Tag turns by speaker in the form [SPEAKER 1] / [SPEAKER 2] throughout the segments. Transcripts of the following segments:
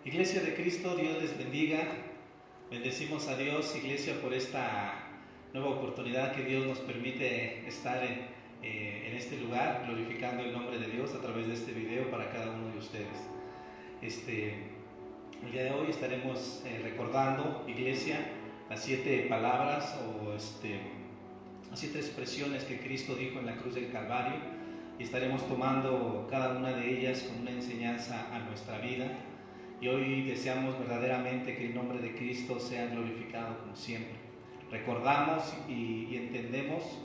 [SPEAKER 1] Iglesia de Cristo, Dios les bendiga. Bendecimos a Dios, Iglesia, por esta nueva oportunidad que Dios nos permite estar en este lugar, glorificando el nombre de Dios a través de este video para cada uno de ustedes. El día de hoy estaremos recordando, Iglesia, las 7 palabras o las 7 expresiones que Cristo dijo en la cruz del Calvario, y estaremos tomando cada una de ellas con una enseñanza a nuestra vida. Y hoy deseamos verdaderamente que el nombre de Cristo sea glorificado como siempre. Recordamos y entendemos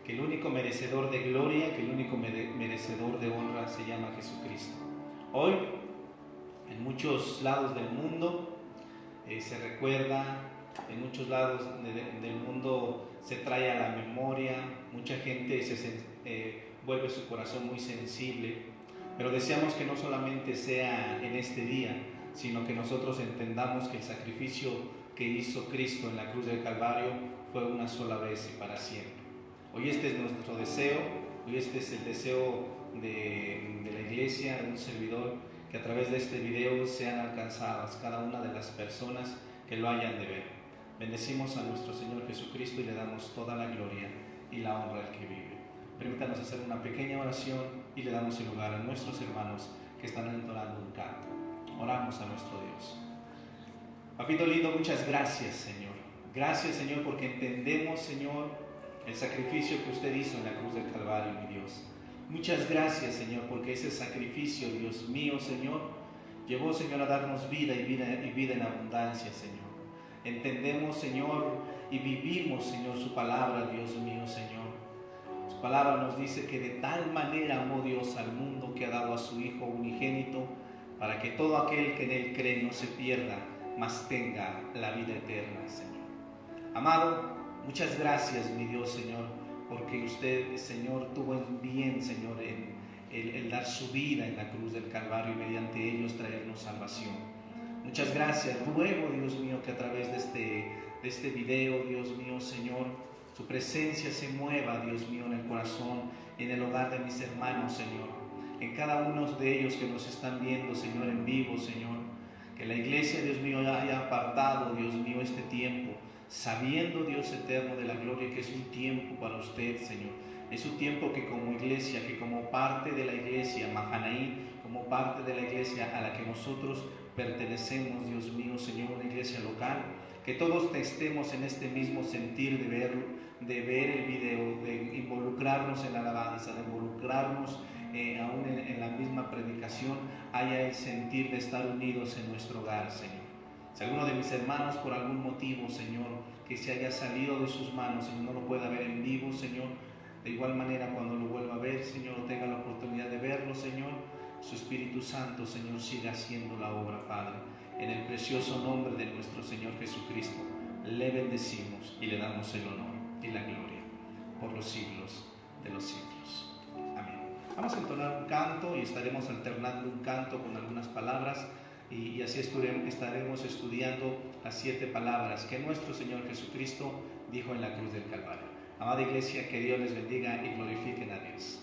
[SPEAKER 1] que el único merecedor de gloria, que el único merecedor de honra se llama Jesucristo. Hoy, en muchos lados del mundo se recuerda, en muchos lados del mundo se trae a la memoria, mucha gente vuelve su corazón muy sensible, pero deseamos que no solamente sea en este día, sino que nosotros entendamos que el sacrificio que hizo Cristo en la cruz del Calvario fue una sola vez y para siempre. Hoy este es nuestro deseo, hoy este es el deseo de la iglesia, de un servidor, que a través de este video sean alcanzadas cada una de las personas que lo hayan de ver. Bendecimos a nuestro Señor Jesucristo y le damos toda la gloria y la honra al que vive. Permítanos hacer una pequeña oración y le damos el lugar a nuestros hermanos que están entonando un canto. Oramos a nuestro Dios. Papito lindo, muchas gracias, Señor. Gracias, Señor, porque entendemos, Señor, el sacrificio que usted hizo en la cruz del Calvario, mi Dios. Muchas gracias, Señor, porque ese sacrificio, Dios mío, Señor, llevó, Señor, a darnos vida y vida en abundancia, Señor. Entendemos, Señor, y vivimos, Señor, su palabra, Dios mío, Señor. Su palabra nos dice que de tal manera amó Dios al mundo que ha dado a su Hijo unigénito, para que todo aquel que en Él cree no se pierda, mas tenga la vida eterna, Señor. Amado, muchas gracias, mi Dios, Señor, porque usted, Señor, tuvo en bien, Señor, el dar su vida en la cruz del Calvario y mediante ellos traernos salvación. Muchas gracias. Ruego, Dios mío, que a través de este video, Dios mío, Señor, su presencia se mueva, Dios mío, en el corazón y en el hogar de mis hermanos, Señor. En cada uno de ellos que nos están viendo, Señor, en vivo, Señor, que la iglesia, Dios mío, haya apartado, Dios mío, este tiempo, sabiendo, Dios eterno, de la gloria, que es un tiempo para usted, Señor. Es un tiempo que como iglesia, que como parte de la iglesia Mahanaí, como parte de la iglesia a la que nosotros pertenecemos, Dios mío, Señor, una iglesia local, que todos estemos en este mismo sentir de ver el video, de involucrarnos en la alabanza, de involucrarnos aún en la misma predicación, haya el sentir de estar unidos en nuestro hogar, Señor. Si alguno de mis hermanos por algún motivo, Señor, que se haya salido de sus manos, Señor, no lo pueda ver en vivo, Señor, de igual manera cuando lo vuelva a ver, Señor, o tenga la oportunidad de verlo, Señor, su Espíritu Santo, Señor, siga haciendo la obra, Padre. En el precioso nombre de nuestro Señor Jesucristo, le bendecimos y le damos el honor y la gloria por los siglos de los siglos. Amén. Vamos a entonar un canto y estaremos alternando un canto con algunas palabras y así estaremos estudiando las 7 palabras que nuestro Señor Jesucristo dijo en la cruz del Calvario. Amada iglesia, que Dios les bendiga y glorifiquen a Dios.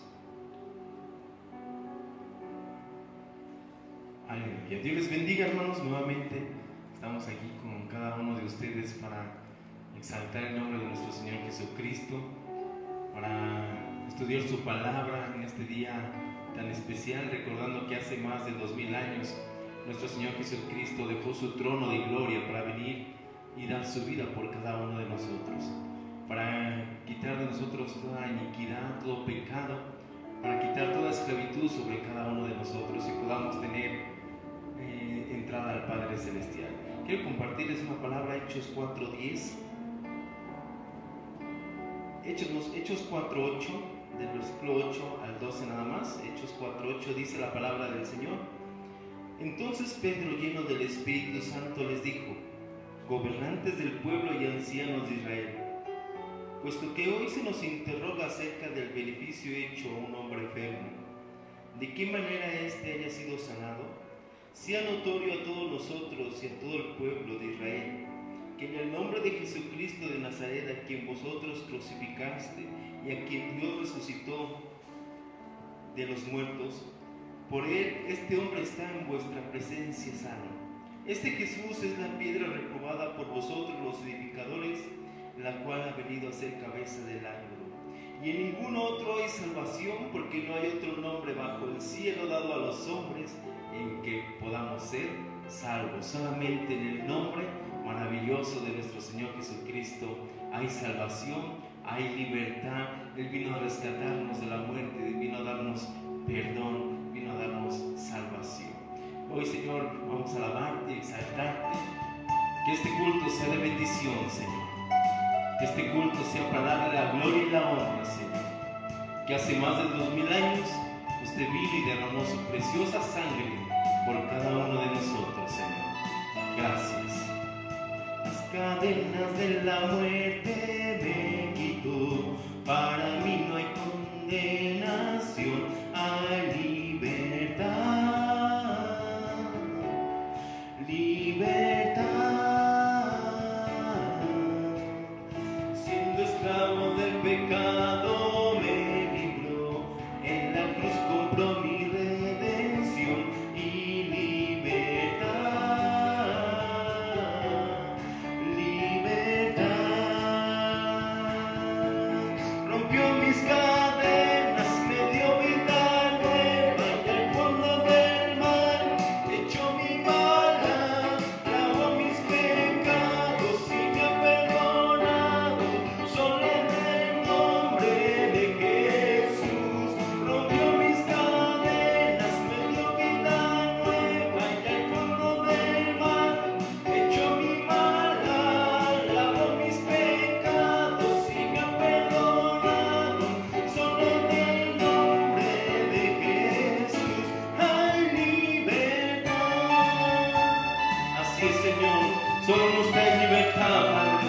[SPEAKER 2] Aleluya. Dios les bendiga, hermanos. Nuevamente estamos aquí con cada uno de ustedes para exaltar el nombre de nuestro Señor Jesucristo, para estudiar su palabra en este día tan especial, recordando que hace más de 2000 años nuestro Señor Jesucristo dejó su trono de gloria para venir y dar su vida por cada uno de nosotros, para quitar de nosotros toda iniquidad, todo pecado, para quitar toda esclavitud sobre cada uno de nosotros y podamos tener entrada al Padre Celestial. Quiero compartirles una palabra, Hechos 4:10. Hechos 4:8, del versículo 8 al 12 nada más. Hechos 4:8 dice la palabra del Señor. Entonces Pedro, lleno del Espíritu Santo, les dijo: gobernantes del pueblo y ancianos de Israel, puesto que hoy se nos interroga acerca del beneficio hecho a un hombre enfermo, de qué manera éste haya sido sanado, sea notorio a todos nosotros y a todo el pueblo de Israel, que en el nombre de Jesucristo de Nazaret, a quien vosotros crucificaste y a quien Dios resucitó de los muertos, por él este hombre está en vuestra presencia sano. Este Jesús es la piedra reprobada por vosotros los edificadores, la cual ha venido a ser cabeza del ángulo. Y en ningún otro hay salvación, porque no hay otro nombre bajo el cielo dado a los hombres en que podamos ser salvos. Solamente en el nombre maravilloso de nuestro Señor Jesucristo hay salvación, hay libertad. Él vino a rescatarnos de la muerte, vino a darnos perdón, vino a darnos salvación. Hoy, Señor, vamos a alabarte y exaltarte. Que este culto sea de bendición, Señor. Que este culto sea para darle la gloria y la honra, Señor. Que hace más de 2000 años usted vino y derramó su preciosa sangre por cada uno de nosotros, Señor. Gracias. Las cadenas de la muerte me quitó. Para mí no hay condenación, hay libertad. Libertad. Siendo esclavo del pecado me libró, en la cruz compró mi redención y libertad. Libertad. Rompió mis cadenas, me dio vida nueva y al fondo del mar echó mi bala, lavó mis pecados y me ha perdonado. Solo en el nombre de Jesús rompió mis cadenas, me dio vida nueva y al fondo del mar echó mi bala, lavó mis pecados y me ha perdonado. Solo en el nombre de Jesús hay libertad. Así es, Señor, solo en usted hay libertad, Padre.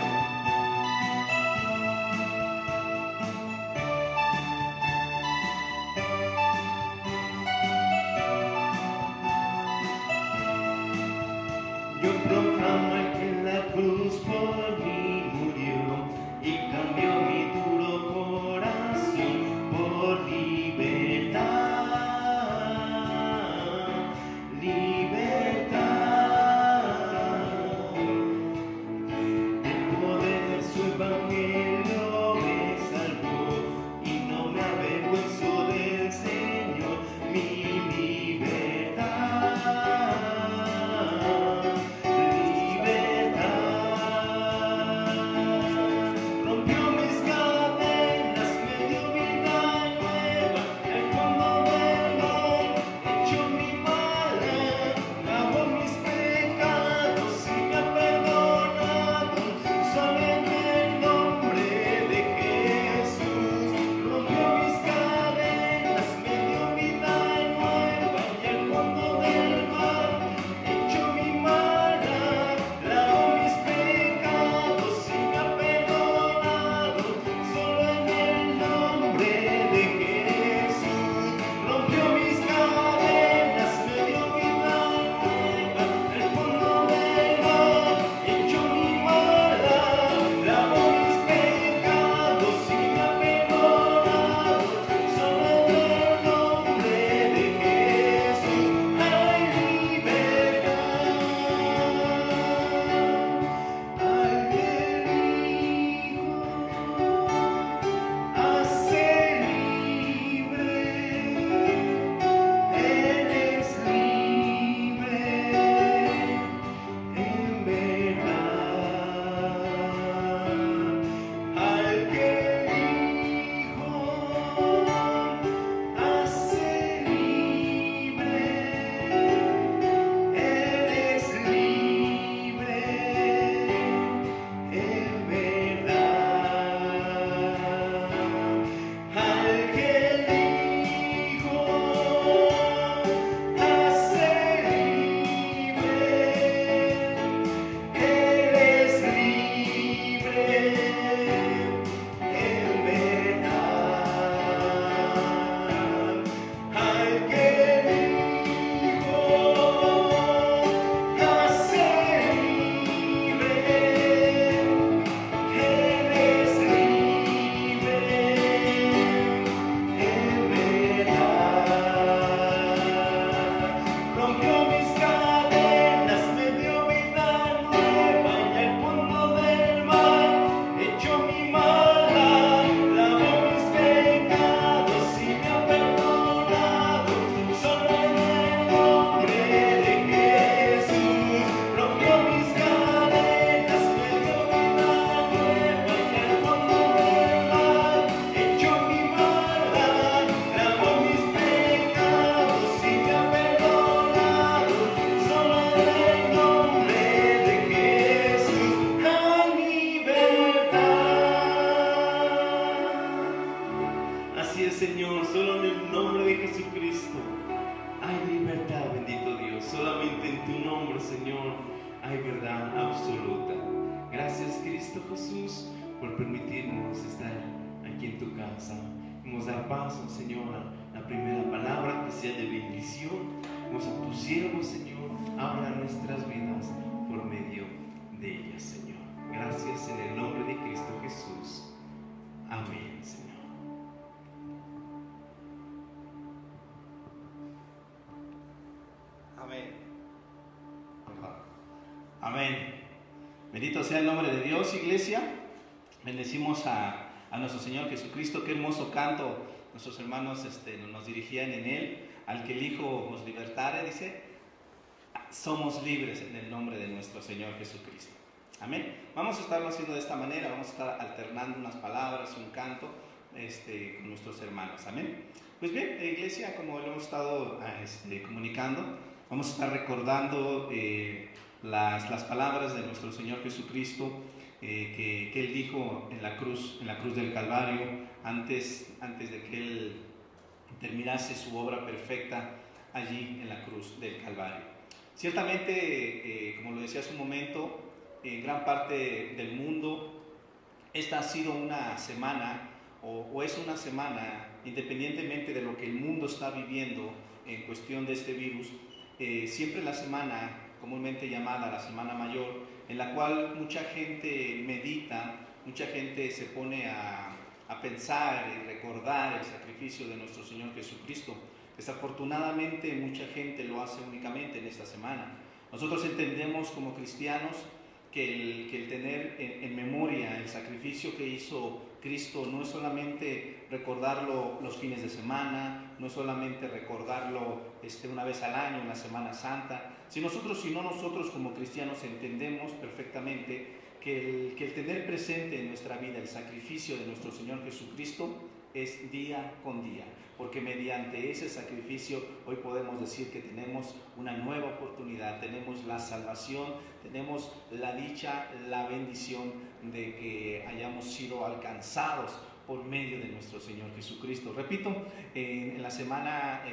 [SPEAKER 2] Yo proclamo al que en la cruz por mí murió y cambió mi duro corazón por libertad. Libertad. El poder de su evangelio me salvó y no me avergüenzo del Señor, mi libertad. Libertad. solamente en tu nombre, Señor, hay verdad absoluta. Gracias, Cristo Jesús, por permitirnos estar aquí en tu casa. Vamos a dar paso, Señor, a la primera palabra que sea de bendición. Vamos a tu siervo, Señor, habla nuestras vidas por medio de ellas, Señor. Gracias en el nombre de Cristo Jesús. Amén, Señor.
[SPEAKER 1] Amén. Amén. Bendito sea el nombre de Dios, iglesia. Bendecimos a nuestro Señor Jesucristo. Qué hermoso canto nuestros hermanos nos dirigían en Él. Al que el Hijo os libertare, dice, somos libres en el nombre de nuestro Señor Jesucristo. Amén. Vamos a estarlo haciendo de esta manera. Vamos a estar alternando unas palabras, un canto con nuestros hermanos. Amén. Pues bien, iglesia, como lo hemos estado comunicando, vamos a estar recordando las palabras de nuestro Señor Jesucristo que Él dijo en la cruz del Calvario, antes de que Él terminase su obra perfecta allí en la cruz del Calvario. Ciertamente, como lo decía hace un momento, en gran parte del mundo, esta ha sido una semana, o es una semana, independientemente de lo que el mundo está viviendo en cuestión de este virus, siempre la semana comúnmente llamada la Semana Mayor, en la cual mucha gente medita, mucha gente se pone a pensar y recordar el sacrificio de nuestro Señor Jesucristo. Desafortunadamente mucha gente lo hace únicamente en esta semana. Nosotros entendemos como cristianos que el tener en memoria el sacrificio que hizo Cristo no es solamente recordarlo los fines de semana, no es solamente recordarlo una vez al año en la Semana Santa, sino nosotros como cristianos entendemos perfectamente que el tener presente en nuestra vida el sacrificio de nuestro Señor Jesucristo es día con día, porque mediante ese sacrificio hoy podemos decir que tenemos una nueva oportunidad, tenemos la salvación, tenemos la dicha, la bendición de que hayamos sido alcanzados por medio de nuestro Señor Jesucristo. Repito, en la semana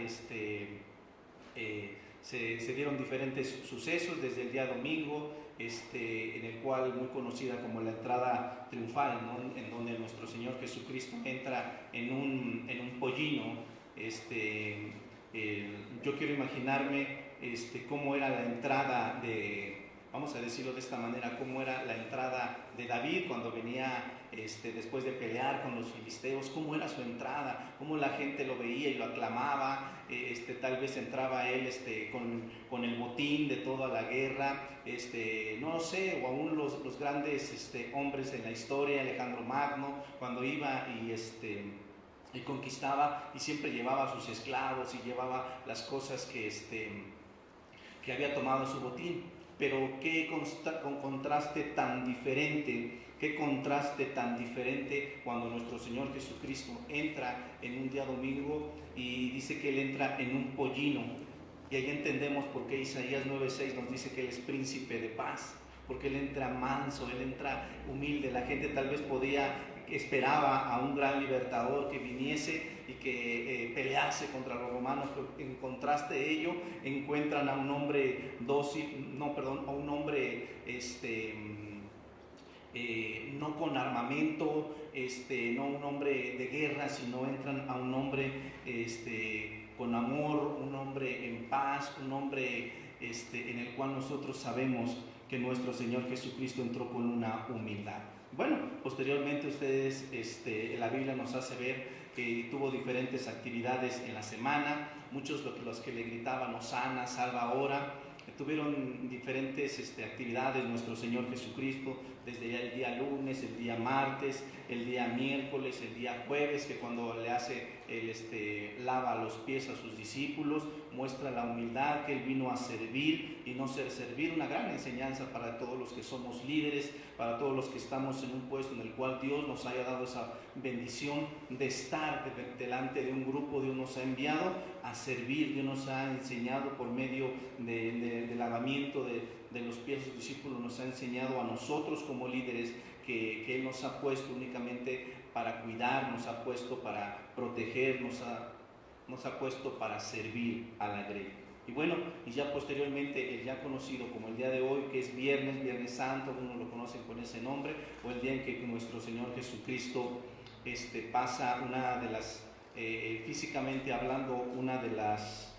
[SPEAKER 1] se dieron diferentes sucesos desde el día domingo, en el cual muy conocida como la entrada triunfal, ¿no? En donde nuestro Señor Jesucristo entra en un pollino. Yo quiero imaginarme cómo era la entrada vamos a decirlo de esta manera, cómo era la entrada de David cuando venía después de pelear con los filisteos, cómo era su entrada, cómo la gente lo veía y lo aclamaba. Tal vez entraba él con el botín de toda la guerra, no lo sé, o aún los grandes hombres en la historia, Alejandro Magno, cuando iba y conquistaba y siempre llevaba a sus esclavos y llevaba las cosas que había tomado en su botín. Pero qué contraste tan diferente, cuando nuestro Señor Jesucristo entra en un día domingo y dice que Él entra en un pollino. Y ahí entendemos por qué Isaías 9:6 nos dice que Él es príncipe de paz, porque Él entra manso, Él entra humilde. La gente tal vez esperaba a un gran libertador que viniese y que pelease contra los romanos, pero en contraste de ello encuentran a un hombre a un hombre no con armamento, no un hombre de guerra, sino entran a un hombre con amor, un hombre en paz, un hombre en el cual nosotros sabemos que nuestro Señor Jesucristo entró con una humildad. Bueno, posteriormente ustedes, la Biblia nos hace ver que tuvo diferentes actividades en la semana, muchos los que le gritaban Hosana, salva ahora, tuvieron diferentes actividades nuestro Señor Jesucristo, desde ya el día lunes, el día martes, el día miércoles, el día jueves, que cuando le hace, lava los pies a sus discípulos, muestra la humildad, que Él vino a servir y no ser servido, una gran enseñanza para todos los que somos líderes, para todos los que estamos en un puesto en el cual Dios nos haya dado esa bendición de estar delante de un grupo. Dios nos ha enviado a servir, Dios nos ha enseñado por medio del lavamiento de los pies de sus discípulos, nos ha enseñado a nosotros como líderes que Él nos ha puesto únicamente para cuidar, nos ha puesto para proteger, nos ha puesto para servir a la grey. Y bueno, y ya posteriormente el ya conocido como el día de hoy, que es Viernes Santo, algunos lo conocen con ese nombre, o el día en que nuestro Señor Jesucristo pasa una de las, físicamente hablando, una de las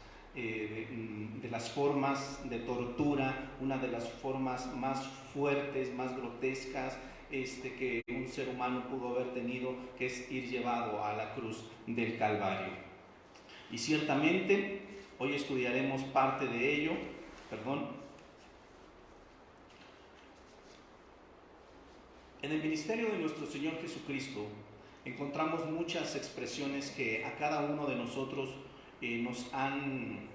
[SPEAKER 1] formas de tortura, una de las formas más fuertes, más grotescas, que un ser humano pudo haber tenido, que es ir llevado a la cruz del Calvario. Y ciertamente hoy estudiaremos parte de ello, En el ministerio de nuestro Señor Jesucristo encontramos muchas expresiones que a cada uno de nosotros nos han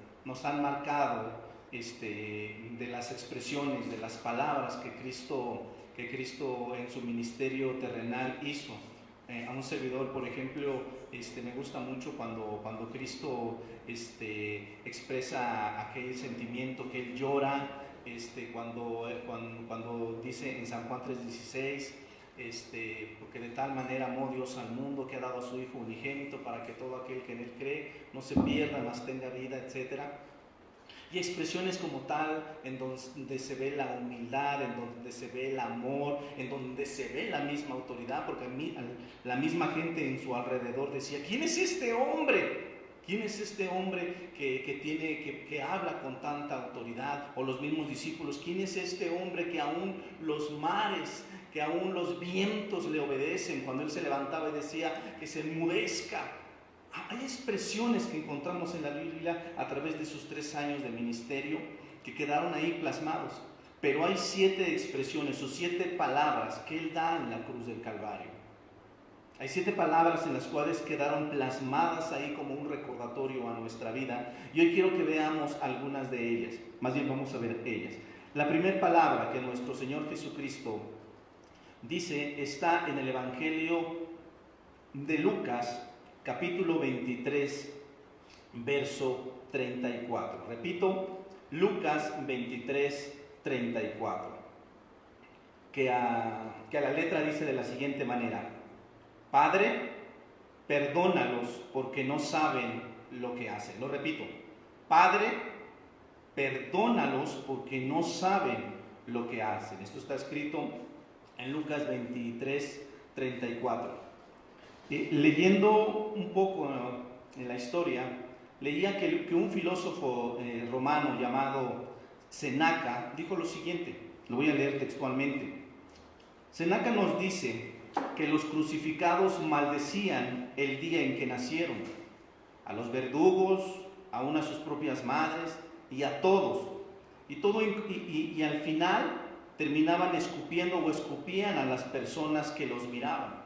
[SPEAKER 1] marcado, de las expresiones, de las palabras que Cristo en su ministerio terrenal hizo. A un servidor, por ejemplo, me gusta mucho cuando Cristo expresa aquel sentimiento que Él llora, cuando dice en San Juan 3:16, porque de tal manera amó Dios al mundo que ha dado a su Hijo unigénito para que todo aquel que en Él cree no se pierda, mas tenga vida, etc. Y expresiones como tal, en donde se ve la humildad, en donde se ve el amor, en donde se ve la misma autoridad, porque la misma gente en su alrededor decía: ¿quién es este hombre? ¿Quién es este hombre que habla con tanta autoridad? O los mismos discípulos: ¿quién es este hombre que aún los mares, que aún los vientos le obedecen? Cuando Él se levantaba y decía que se enmudezca. Hay expresiones que encontramos en la Biblia a través de sus 3 años de ministerio que quedaron ahí plasmados, pero hay 7 expresiones o 7 palabras que Él da en la cruz del Calvario. Hay 7 palabras en las cuales quedaron plasmadas ahí como un recordatorio a nuestra vida, y hoy quiero que veamos algunas de ellas. Más bien vamos a ver ellas. La primera palabra que nuestro Señor Jesucristo dice está en el Evangelio de Lucas, capítulo 23, verso 34. Repito, Lucas 23, 34. Que a la letra dice de la siguiente manera: Padre, perdónalos porque no saben lo que hacen. Lo repito: Padre, perdónalos porque no saben lo que hacen. Esto está escrito en Lucas 23, 34. Leyendo un poco en la historia, leía que un filósofo romano llamado Seneca dijo lo siguiente, lo voy a leer textualmente. Seneca nos dice que los crucificados maldecían el día en que nacieron, a los verdugos, aún a sus propias madres y a todos, y al final terminaban escupiendo o escupían a las personas que los miraban.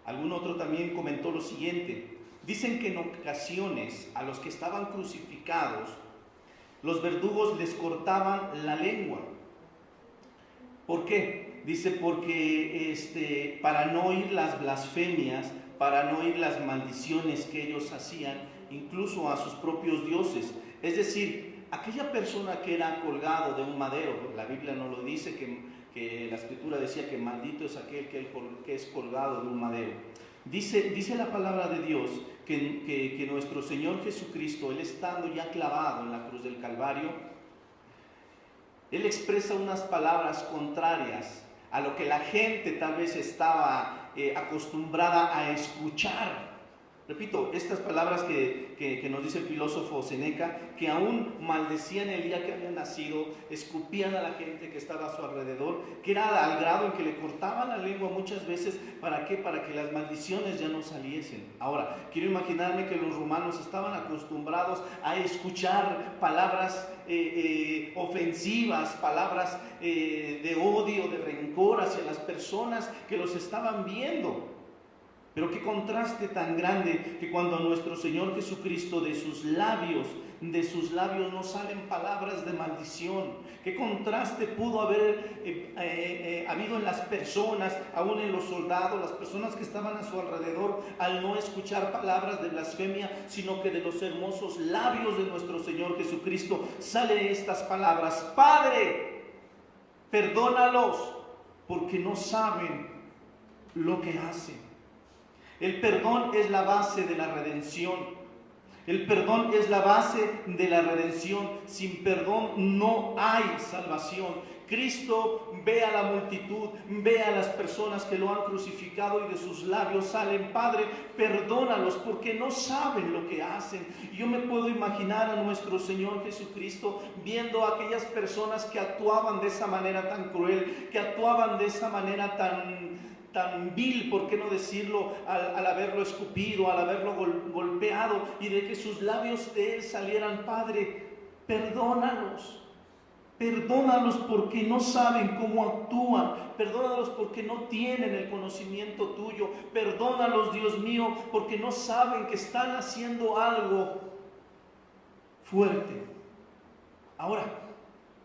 [SPEAKER 1] Algún otro también comentó lo siguiente: dicen que en ocasiones a los que estaban crucificados, los verdugos les cortaban la lengua. ¿Por qué? Dice porque para no oír las blasfemias, para no oír las maldiciones que ellos hacían, incluso a sus propios dioses. Es decir, aquella persona que era colgado de un madero, la Biblia no lo dice, que la Escritura decía que maldito es aquel que es colgado de un madero. Dice la palabra de Dios que nuestro Señor Jesucristo, Él estando ya clavado en la cruz del Calvario, Él expresa unas palabras contrarias a lo que la gente tal vez estaba acostumbrada a escuchar. Repito, estas palabras que nos dice el filósofo Seneca, que aún maldecían el día que había nacido, escupían a la gente que estaba a su alrededor, que era al grado en que le cortaban la lengua muchas veces. ¿Para qué? Para que las maldiciones ya no saliesen. Ahora, quiero imaginarme que los romanos estaban acostumbrados a escuchar palabras ofensivas, palabras de odio, de rencor hacia las personas que los estaban viendo. Pero qué contraste tan grande que cuando nuestro Señor Jesucristo de sus labios no salen palabras de maldición. Qué contraste pudo haber habido en las personas, aún en los soldados, las personas que estaban a su alrededor, al no escuchar palabras de blasfemia, sino que de los hermosos labios de nuestro Señor Jesucristo salen estas palabras: Padre, perdónalos porque no saben lo que hacen. El perdón es la base de la redención. El perdón es la base de la redención. Sin perdón no hay salvación. Cristo ve a la multitud, ve a las personas que lo han crucificado y de sus labios salen: Padre, perdónalos porque no saben lo que hacen. Yo me puedo imaginar a nuestro Señor Jesucristo viendo a aquellas personas que actuaban de esa manera tan cruel, que actuaban de esa manera tan vil, por qué no decirlo, al haberlo escupido, al haberlo golpeado, y de que sus labios de él salieran: Padre, perdónalos. Perdónalos porque no saben cómo actúan. Perdónalos porque no tienen el conocimiento tuyo. Perdónalos, Dios mío, porque no saben que están haciendo algo fuerte. Ahora,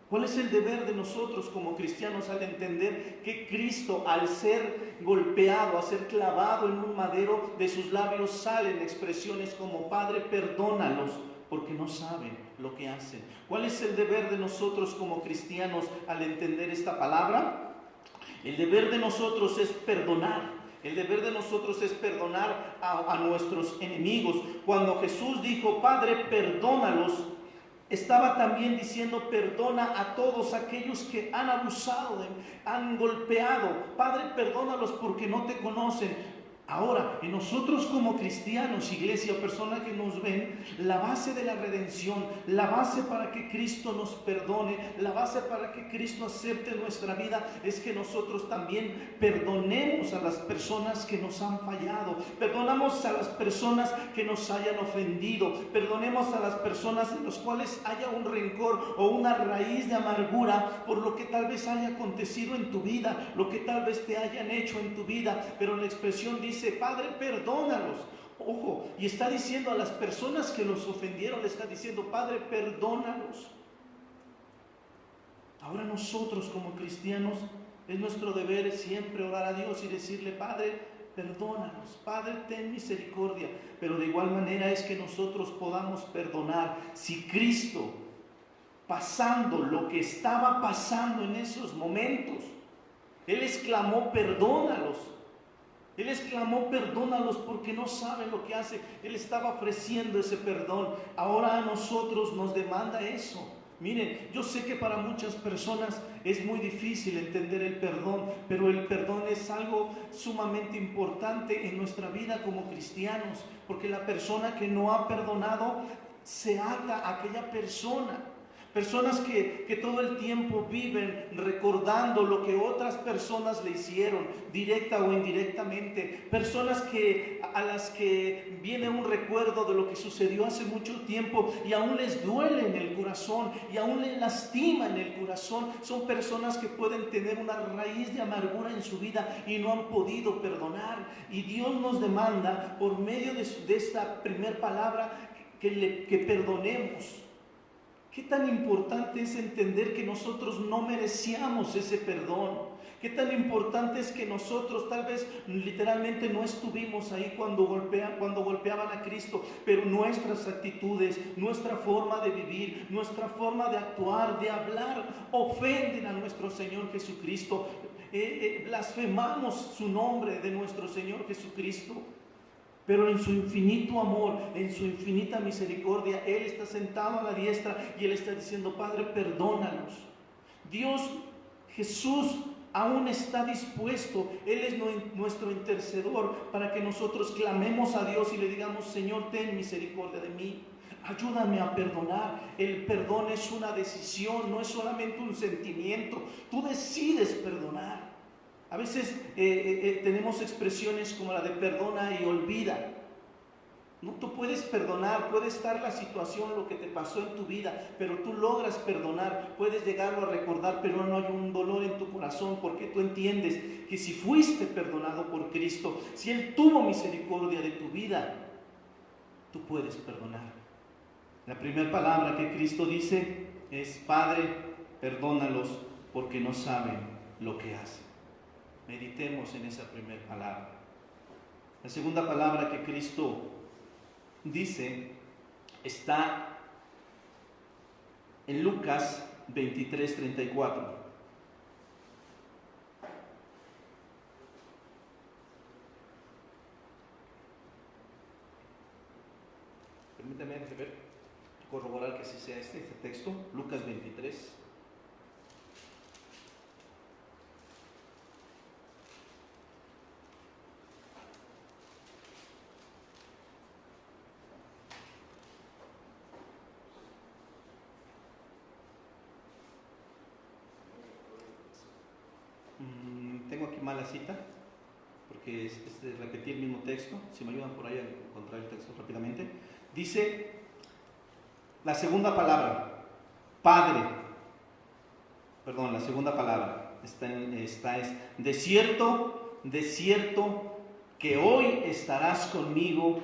[SPEAKER 1] ¿cuál es el deber de nosotros como cristianos al entender que Cristo, al ser golpeado, al ser clavado en un madero, de sus labios salen expresiones como: Padre, perdónalos porque no saben lo que hacen? ¿Cuál es el deber de nosotros como cristianos al entender esta palabra? El deber de nosotros es perdonar. El deber de nosotros es perdonar a nuestros enemigos. Cuando Jesús dijo: Padre, perdónalos, estaba también diciendo: perdona a todos aquellos que han abusado, han golpeado. Padre, perdónalos porque no te conocen. Ahora, y nosotros como cristianos, iglesia o personas que nos ven, la base de la redención, la base para que Cristo nos perdone, la base para que Cristo acepte nuestra vida, es que nosotros también perdonemos a las personas que nos han fallado, perdonamos a las personas que nos hayan ofendido, perdonemos a las personas en las cuales haya un rencor o una raíz de amargura por lo que tal vez haya acontecido en tu vida, lo que tal vez te hayan hecho en tu vida. Pero la expresión dice: Padre, perdónalos. Ojo, y está diciendo a las personas que los ofendieron, le está diciendo: Padre, perdónalos. Ahora nosotros como cristianos, es nuestro deber siempre orar a Dios y decirle: Padre, perdónanos, Padre, ten misericordia. Pero de igual manera es que nosotros podamos perdonar. Si Cristo, pasando lo que estaba pasando en esos momentos, Él exclamó: perdónalos. Él exclamó: perdónalos porque no saben lo que hacen. Él estaba ofreciendo ese perdón. Ahora a nosotros nos demanda eso. Miren, yo sé que para muchas personas es muy difícil entender el perdón, pero el perdón es algo sumamente importante en nuestra vida como cristianos, porque la persona que no ha perdonado se ata a aquella persona. Personas que todo el tiempo viven recordando lo que otras personas le hicieron, directa o indirectamente. Personas a las que viene un recuerdo de lo que sucedió hace mucho tiempo y aún les duele en el corazón y aún les lastima en el corazón. Son personas que pueden tener una raíz de amargura en su vida y no han podido perdonar. Y Dios nos demanda, por medio de esta primera palabra, que perdonemos. ¿Qué tan importante es entender que nosotros no merecíamos ese perdón? ¿Qué tan importante es que nosotros tal vez literalmente no estuvimos ahí cuando golpeaban a Cristo, pero nuestras actitudes, nuestra forma de vivir, nuestra forma de actuar, de hablar, ofenden a nuestro Señor Jesucristo? Blasfemamos su nombre de nuestro Señor Jesucristo. Pero en su infinito amor, en su infinita misericordia, Él está sentado a la diestra y Él está diciendo: Padre, perdónanos. Dios, Jesús, aún está dispuesto. Él es nuestro intercedor para que nosotros clamemos a Dios y le digamos: Señor, ten misericordia de mí. Ayúdame a perdonar. El perdón es una decisión, no es solamente un sentimiento. Tú decides perdonar. A veces tenemos expresiones como la de perdona y olvida. No, tú puedes perdonar, puede estar la situación, lo que te pasó en tu vida, pero tú logras perdonar, puedes llegarlo a recordar, pero no hay un dolor en tu corazón, porque tú entiendes que si fuiste perdonado por Cristo, si Él tuvo misericordia de tu vida, tú puedes perdonar. La primera palabra que Cristo dice es: Padre, perdónalos porque no saben lo que hacen. Meditemos en esa primera palabra. La segunda palabra que Cristo dice está en Lucas 23:34. Permítame corroborar que sí sea este texto, Lucas 23. Tengo aquí mal la cita, porque es de repetir el mismo texto. Si me ayudan por ahí a encontrar el texto rápidamente. Dice la segunda palabra, Padre. Perdón, la segunda palabra esta es: de cierto, que hoy estarás conmigo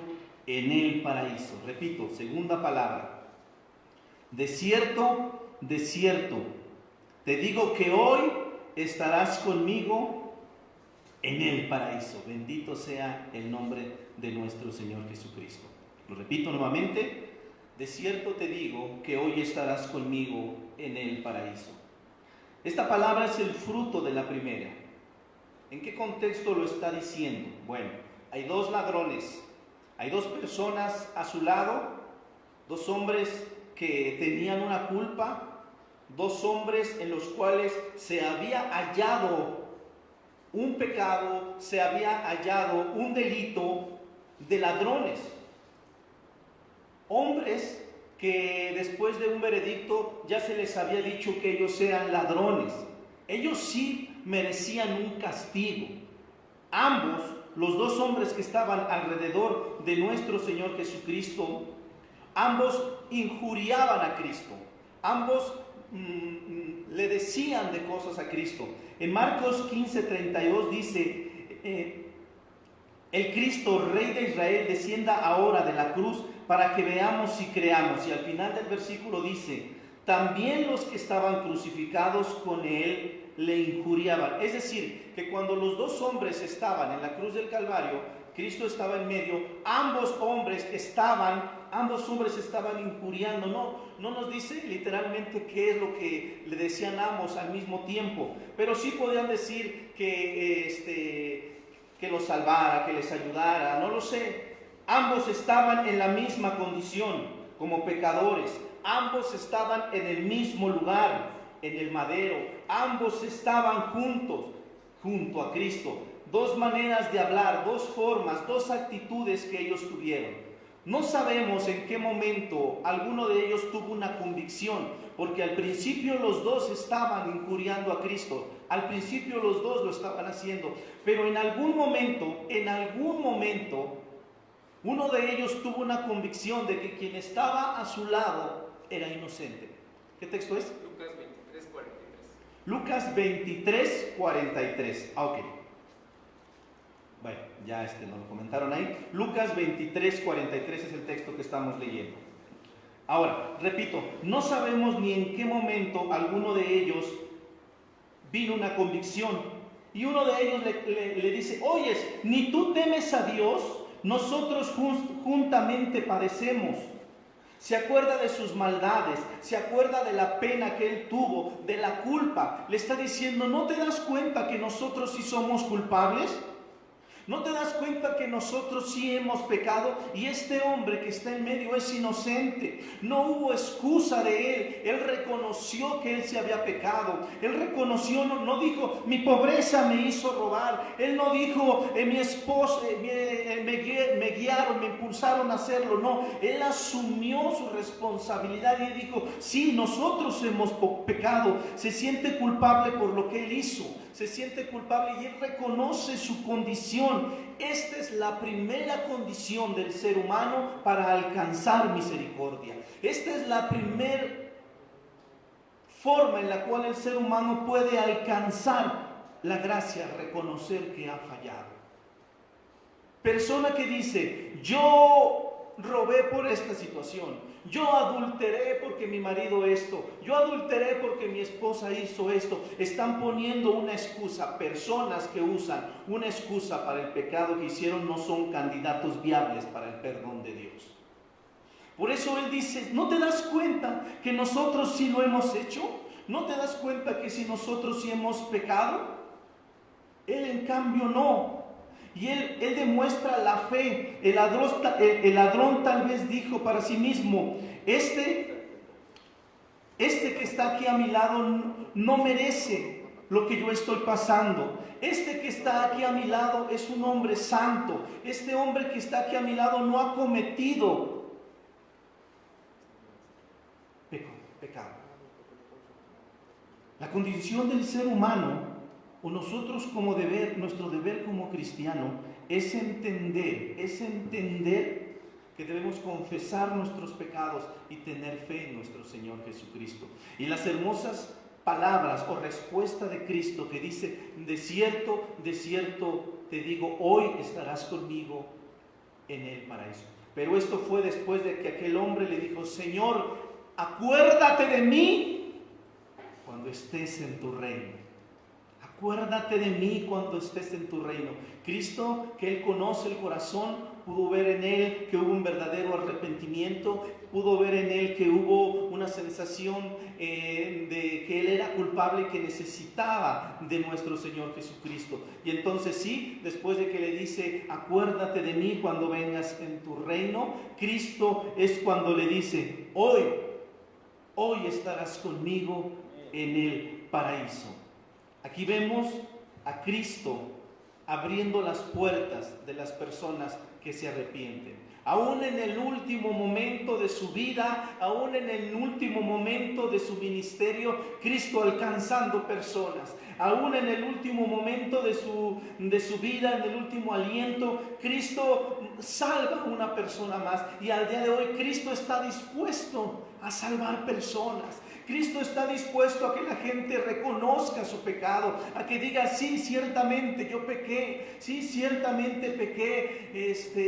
[SPEAKER 1] en el paraíso. Repito, segunda palabra, de cierto, te digo que hoy estarás conmigo en el paraíso. Bendito sea el nombre de nuestro Señor Jesucristo. Lo repito nuevamente: de cierto te digo que hoy estarás conmigo en el paraíso. Esta palabra es el fruto de la primera. ¿En qué contexto lo está diciendo? Bueno, hay dos ladrones, hay dos personas a su lado, dos hombres que tenían una culpa, dos hombres en los cuales se había hallado un pecado, se había hallado un delito de ladrones. Hombres que después de un veredicto ya se les había dicho que ellos eran ladrones. Ellos sí merecían un castigo. Ambos, los dos hombres que estaban alrededor de nuestro Señor Jesucristo, ambos injuriaban a Cristo. Ambos le decían de cosas a Cristo. En Marcos 15:32 dice: el Cristo, Rey de Israel, descienda ahora de la cruz para que veamos y creamos. Y al final del versículo dice: también los que estaban crucificados con él le injuriaban. Es decir, que cuando los dos hombres estaban en la cruz del Calvario, Cristo estaba en medio, ambos hombres estaban injuriando. No nos dice literalmente qué es lo que le decían ambos al mismo tiempo, pero sí podían decir que los salvara, que les ayudara, no lo sé. Ambos estaban en la misma condición, como pecadores. Ambos estaban en el mismo lugar, en el madero. Ambos estaban junto a Cristo. Dos maneras de hablar, dos formas, dos actitudes que ellos tuvieron. No sabemos en qué momento alguno de ellos tuvo una convicción, porque al principio los dos estaban injuriando a Cristo. Al principio los dos lo estaban haciendo, pero en algún momento, uno de ellos tuvo una convicción de que quien estaba a su lado era inocente. ¿Qué texto es? Lucas 23:43. Ok. Bueno, ya nos lo comentaron ahí. Lucas 23:43 es el texto que estamos leyendo. Ahora, repito, no sabemos ni en qué momento alguno de ellos vino una convicción. Y uno de ellos le dice: oyes, ni tú temes a Dios, nosotros juntamente padecemos. Se acuerda de sus maldades, se acuerda de la pena que él tuvo, de la culpa. Le está diciendo: ¿no te das cuenta que nosotros sí somos culpables? ¿No te das cuenta que nosotros sí hemos pecado? Y este hombre que está en medio es inocente. No hubo excusa de él. Él reconoció que él se había pecado. Él reconoció, no dijo: mi pobreza me hizo robar. Él no dijo: mi esposo me guiaron, me impulsaron a hacerlo. No, él asumió su responsabilidad y dijo: sí, nosotros hemos pecado. Se siente culpable por lo que él hizo. Se siente culpable y él reconoce su condición. Esta es la primera condición del ser humano para alcanzar misericordia. Esta es la primera forma en la cual el ser humano puede alcanzar la gracia, reconocer que ha fallado. Persona que dice: yo robé por esta situación, yo adulteré porque mi marido esto, yo adulteré porque mi esposa hizo esto. Están poniendo una excusa. Personas que usan una excusa para el pecado que hicieron no son candidatos viables para el perdón de Dios. Por eso él dice: ¿no te das cuenta que nosotros sí lo hemos hecho? ¿No te das cuenta que si nosotros sí hemos pecado? Él en cambio no.
[SPEAKER 3] Y él demuestra la fe. El ladrón tal vez dijo para sí mismo, este que está aquí a mi lado no merece lo que yo estoy pasando. Este que está aquí a mi lado es un hombre santo. Este hombre que está aquí a mi lado no ha cometido pecado. La condición del ser humano, o nosotros nuestro deber como cristiano, es entender que debemos confesar nuestros pecados y tener fe en nuestro Señor Jesucristo. Y las hermosas palabras o respuesta de Cristo que dice, de cierto te digo, hoy estarás conmigo en el paraíso. Pero esto fue después de que aquel hombre le dijo, Señor, acuérdate de mí cuando estés en tu reino. Acuérdate de mí cuando estés en tu reino. Cristo, que Él conoce el corazón, pudo ver en Él que hubo un verdadero arrepentimiento, pudo ver en Él que hubo una sensación de que Él era culpable y que necesitaba de nuestro Señor Jesucristo. Y entonces sí, después de que le dice, acuérdate de mí cuando vengas en tu reino, Cristo es cuando le dice, hoy estarás conmigo en el paraíso. Aquí vemos a Cristo abriendo las puertas de las personas que se arrepienten. Aún en el último momento de su vida, aún en el último momento de su ministerio, Cristo alcanzando personas. Aún en el último momento de su vida, en el último aliento, Cristo salva a una persona más. Y al día de hoy Cristo está dispuesto a salvar personas. Cristo está dispuesto a que la gente reconozca su pecado, a que diga, sí, ciertamente yo pequé, sí, ciertamente pequé,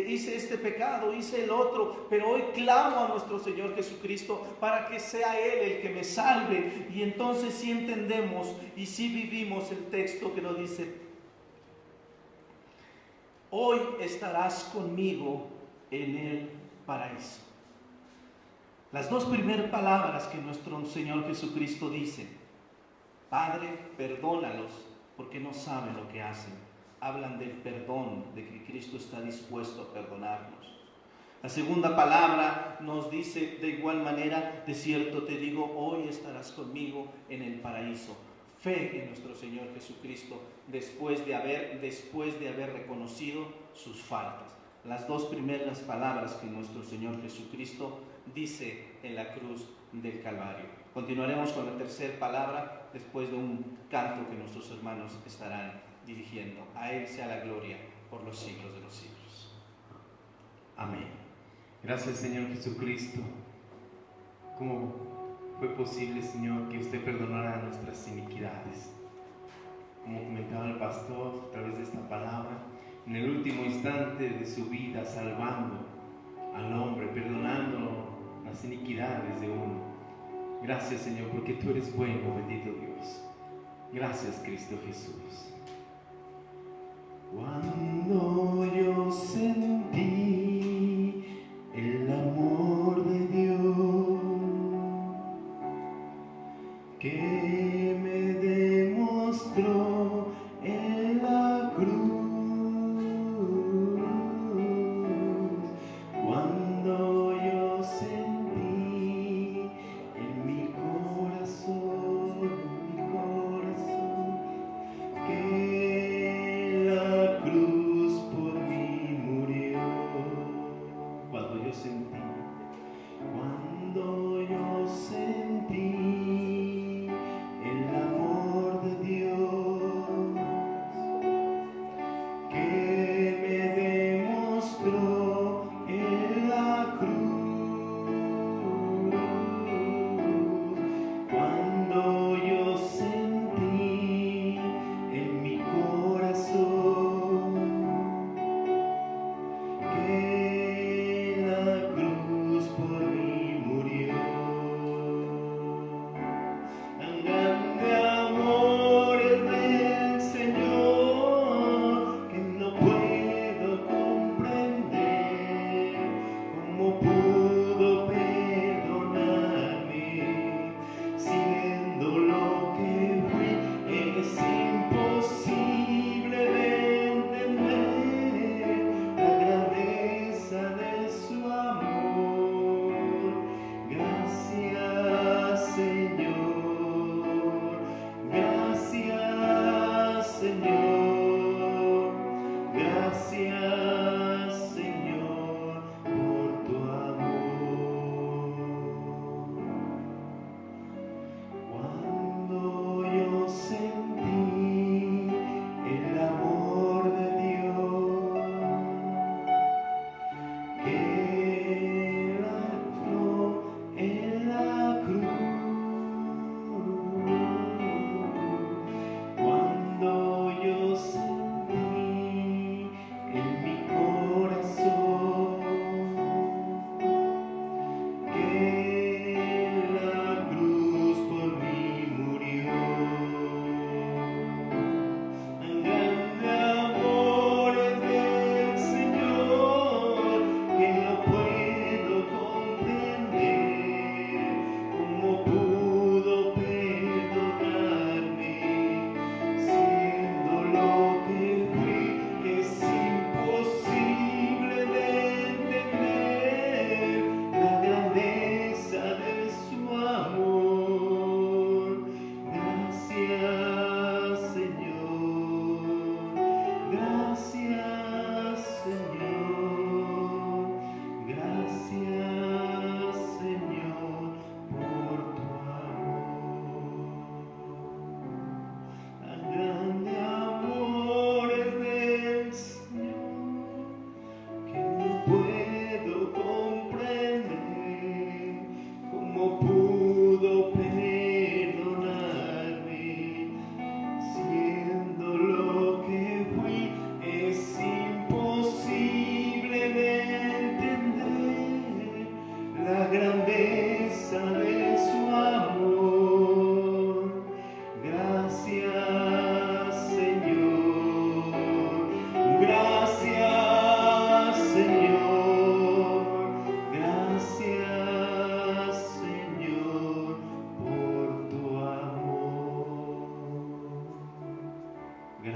[SPEAKER 3] hice este pecado, hice el otro, pero hoy clamo a nuestro Señor Jesucristo para que sea Él el que me salve. Y entonces sí entendemos y sí vivimos el texto que nos dice, hoy estarás conmigo en el paraíso. Las dos primeras palabras que nuestro Señor Jesucristo dice, Padre, perdónalos porque no saben lo que hacen, hablan del perdón, de que Cristo está dispuesto a perdonarnos. La segunda palabra nos dice de igual manera, de cierto te digo, hoy estarás conmigo en el paraíso. Fe en nuestro Señor Jesucristo después de haber reconocido sus faltas. Las dos primeras palabras que nuestro Señor Jesucristo dice en la cruz del Calvario. Continuaremos con la tercera palabra después de un canto que nuestros hermanos estarán dirigiendo. A Él sea la gloria por los siglos de los siglos.
[SPEAKER 2] Amén. Gracias, Señor Jesucristo. ¿Cómo fue posible, Señor, que usted perdonara nuestras iniquidades? Como comentaba el pastor a través de esta palabra, en el último instante de su vida, salvando al hombre, perdonando las iniquidades de uno. Gracias, Señor, porque tú eres bueno, bendito Dios. Gracias, Cristo Jesús. Cuando yo sentí el amor de Dios que me demostró en la cruz, cuando yo sentí en mi corazón que la cruz por mí murió, cuando yo sentí el amor de Dios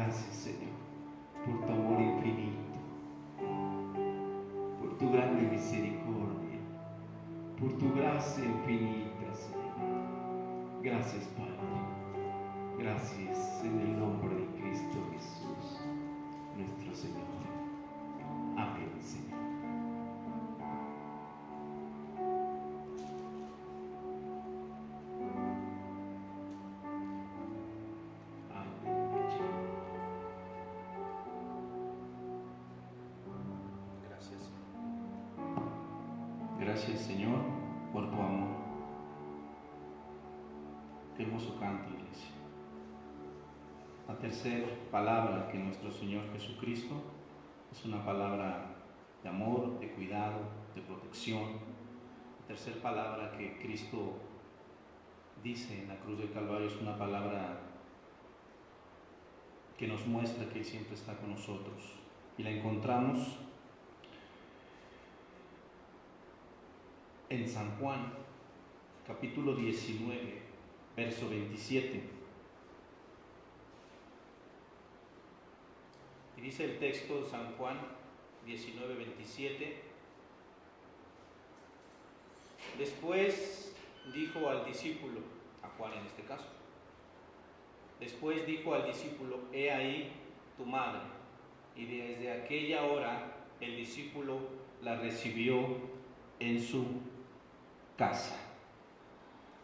[SPEAKER 2] Gracias, Señor, por tu amor infinito, por tu grande misericordia, por tu gracia infinita, Señor. Gracias, Padre. Gracias en el nombre de Cristo Jesús, nuestro Señor. Amén, Señor.
[SPEAKER 3] Gracias, Señor, por tu amor. Qué hermoso canto, iglesia. La tercera palabra que nuestro Señor Jesucristo es una palabra de amor, de cuidado, de protección. La tercera palabra que Cristo dice en la cruz del Calvario es una palabra que nos muestra que Él siempre está con nosotros. Y la encontramos en San Juan, capítulo 19, verso 27. Y dice el texto de San Juan 19, 27. Después dijo al discípulo, a Juan en este caso, después dijo al discípulo, he ahí tu madre. Y desde aquella hora el discípulo la recibió en su casa.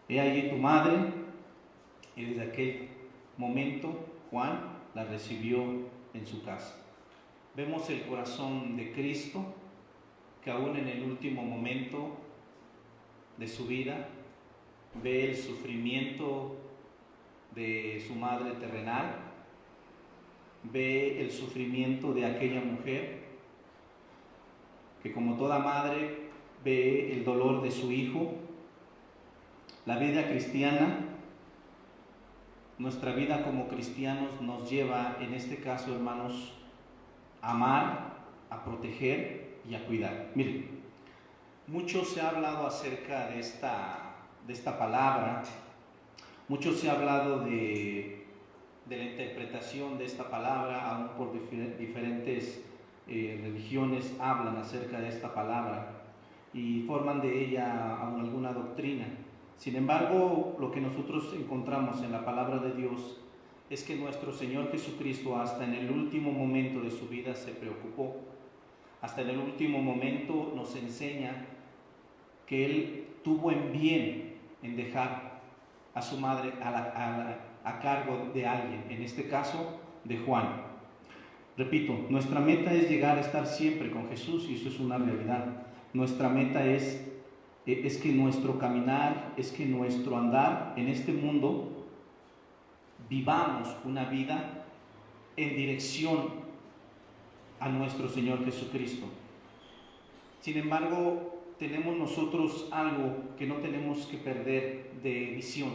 [SPEAKER 3] He allí tu madre, y desde aquel momento Juan la recibió en su casa. Vemos el corazón de Cristo, que aún en el último momento de su vida ve el sufrimiento de su madre terrenal, ve el sufrimiento de aquella mujer, que como toda madre ve el dolor de su hijo. La vida cristiana, nuestra vida como cristianos nos lleva, en este caso, hermanos, a amar, a proteger y a cuidar. Miren, mucho se ha hablado acerca de esta palabra, mucho se ha hablado de la interpretación de esta palabra, aún por diferentes religiones hablan acerca de esta palabra y forman de ella aún alguna doctrina. Sin embargo, lo que nosotros encontramos en la palabra de Dios es que nuestro Señor Jesucristo hasta en el último momento de su vida se preocupó. Hasta en el último momento nos enseña que Él tuvo en bien en dejar a su madre a cargo de alguien, en este caso de Juan. Repito, nuestra meta es llegar a estar siempre con Jesús y eso es una realidad. Nuestra meta es que nuestro caminar, es que nuestro andar en este mundo vivamos una vida en dirección a nuestro Señor Jesucristo. Sin embargo, tenemos nosotros algo que no tenemos que perder de visión.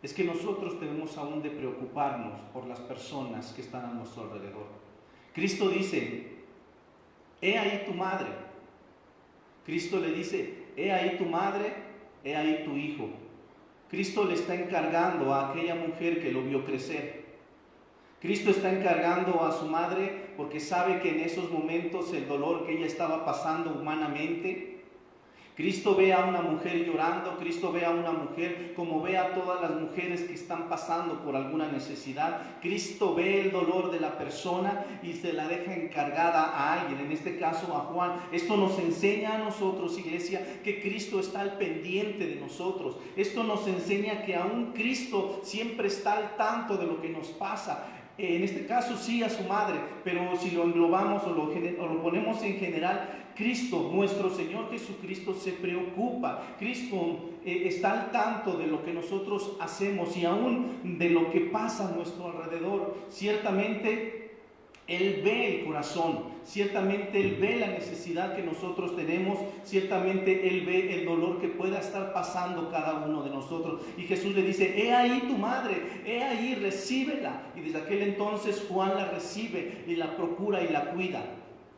[SPEAKER 3] Es que nosotros tenemos aún de preocuparnos por las personas que están a nuestro alrededor. Cristo dice, he ahí tu madre. Cristo le dice, he ahí tu madre, he ahí tu hijo. Cristo le está encargando a aquella mujer que lo vio crecer. Cristo está encargando a su madre porque sabe que en esos momentos el dolor que ella estaba pasando humanamente, Cristo ve a una mujer llorando, Cristo ve a una mujer como ve a todas las mujeres que están pasando por alguna necesidad. Cristo ve el dolor de la persona y se la deja encargada a alguien, en este caso a Juan. Esto nos enseña a nosotros, iglesia, que Cristo está al pendiente de nosotros. Esto nos enseña que aún Cristo siempre está al tanto de lo que nos pasa. En este caso sí a su madre, pero si lo englobamos o lo ponemos en general, Cristo, nuestro Señor Jesucristo, se preocupa. Cristo está al tanto de lo que nosotros hacemos y aún de lo que pasa a nuestro alrededor. Ciertamente Él ve el corazón, ciertamente Él ve la necesidad que nosotros tenemos, ciertamente Él ve el dolor que pueda estar pasando cada uno de nosotros. Y Jesús le dice, he ahí tu madre, he ahí, recíbela. Y desde aquel entonces Juan la recibe y la procura y la cuida.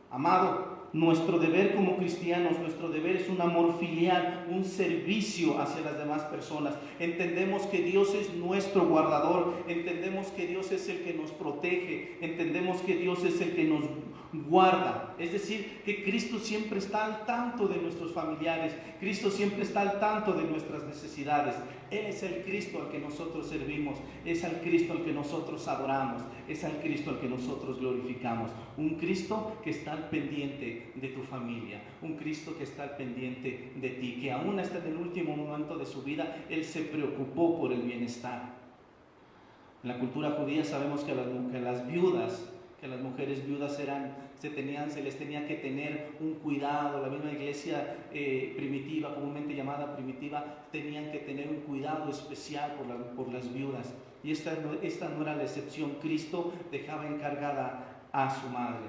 [SPEAKER 3] Amado, nuestro deber como cristianos, nuestro deber es un amor filial, un servicio hacia las demás personas. Entendemos que Dios es nuestro guardador, entendemos que Dios es el que nos protege, entendemos que Dios es el que nos guarda. Es decir, que Cristo siempre está al tanto de nuestros familiares, Cristo siempre está al tanto de nuestras necesidades. Él es el Cristo al que nosotros servimos, es al Cristo al que nosotros adoramos, es al Cristo al que nosotros glorificamos. Un Cristo que está al pendiente de tu familia, un Cristo que está al pendiente de ti, que aún hasta en el último momento de su vida, Él se preocupó por el bienestar. En la cultura judía sabemos que las viudas, que las mujeres viudas se les tenía que tener un cuidado. La misma iglesia primitiva, comúnmente llamada primitiva, tenían que tener un cuidado especial por las viudas. Y esta no era la excepción. Cristo dejaba encargada a su madre.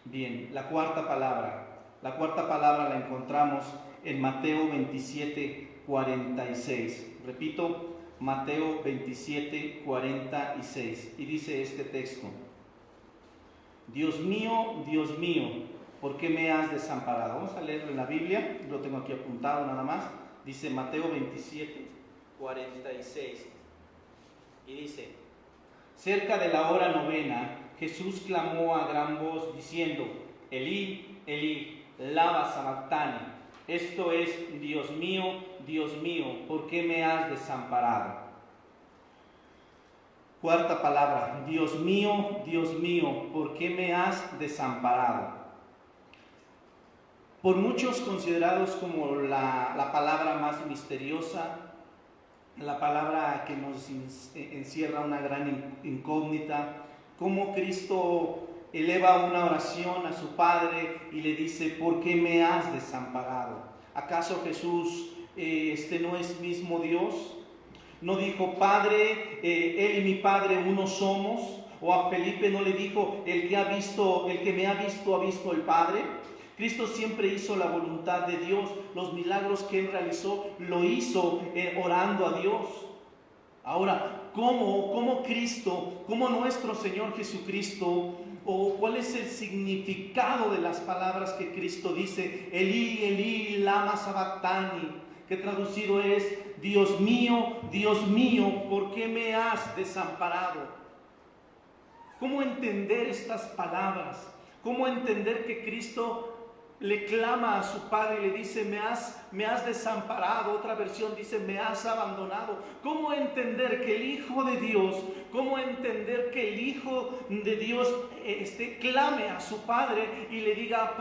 [SPEAKER 3] Bien, la cuarta palabra la encontramos en Mateo 27:46. Repito, Mateo 27:46. Y dice este texto: Dios mío, ¿por qué me has desamparado? Vamos a leerlo en la Biblia, lo tengo aquí apuntado nada más. Dice Mateo 27:46. Y dice: cerca de la hora novena, Jesús clamó a gran voz diciendo: Elí, Elí, lama sabactani. Esto es: Dios mío, ¿por qué me has desamparado? Cuarta palabra: Dios mío, ¿por qué me has desamparado? Por muchos considerados como la palabra más misteriosa, la palabra que nos encierra una gran incógnita, cómo Cristo eleva una oración a su Padre y le dice: ¿por qué me has desamparado? ¿Acaso Jesús no es mismo Dios? ¿No dijo: Padre, Él y mi Padre uno somos? ¿O a Felipe no le dijo: el que me ha visto el Padre? Cristo siempre hizo la voluntad de Dios. Los milagros que Él realizó, lo hizo orando a Dios. Ahora, ¿cómo Cristo, cómo nuestro Señor Jesucristo, o cuál es el significado de las palabras que Cristo dice: Elí, Elí, lama sabactani, que traducido es: Dios mío, ¿por qué me has desamparado? ¿Cómo entender estas palabras? ¿Cómo entender que Cristo le clama a su Padre y le dice: me has desamparado? Otra versión dice: me has abandonado. ¿Cómo entender que el Hijo de Dios, clame a su Padre y le diga: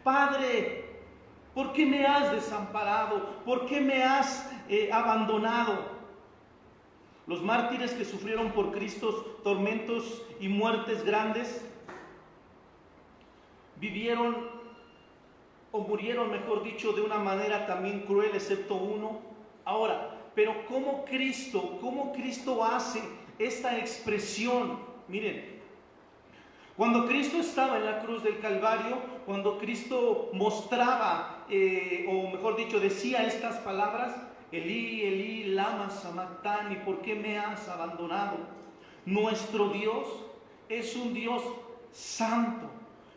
[SPEAKER 3] Padre, ¿por qué me has desamparado? ¿Por qué me has abandonado? Los mártires que sufrieron por Cristo tormentos y muertes grandes, murieron, mejor dicho, de una manera también cruel, excepto uno. Ahora, pero ¿cómo Cristo hace esta expresión? Miren, cuando Cristo estaba en la cruz del Calvario, cuando Cristo mostraba, o mejor dicho, decía estas palabras: Elí, Elí, lama sabactani, ¿por qué me has abandonado? Nuestro Dios es un Dios santo.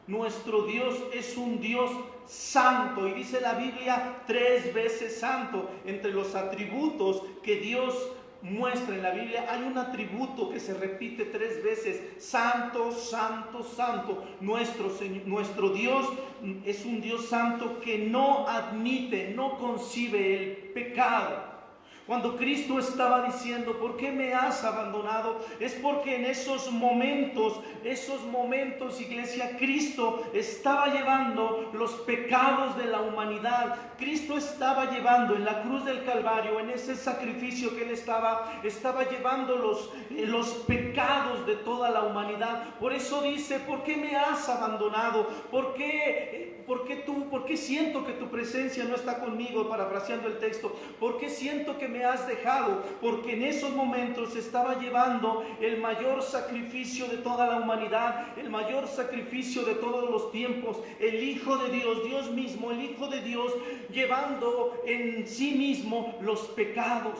[SPEAKER 3] Nuestro Dios es un Dios santo, y dice la Biblia 3 veces santo. Entre los atributos que Dios muestra en la Biblia hay un atributo que se repite 3 veces: santo, santo, santo. Nuestro Dios es un Dios santo que no admite, no concibe el pecado. Cuando Cristo estaba diciendo: ¿por qué me has abandonado?, es porque en esos momentos, iglesia, Cristo estaba llevando los pecados de la humanidad. Cristo estaba llevando en la cruz del Calvario, en ese sacrificio que Él estaba llevando los pecados de toda la humanidad. Por eso dice: ¿por qué me has abandonado? ¿Por qué siento que tu presencia no está conmigo? Parafraseando el texto, ¿por qué siento que me has dejado? Porque en esos momentos estaba llevando el mayor sacrificio de toda la humanidad, el mayor sacrificio de todos los tiempos, el Hijo de Dios, Dios mismo, el Hijo de Dios, llevando en sí mismo los pecados.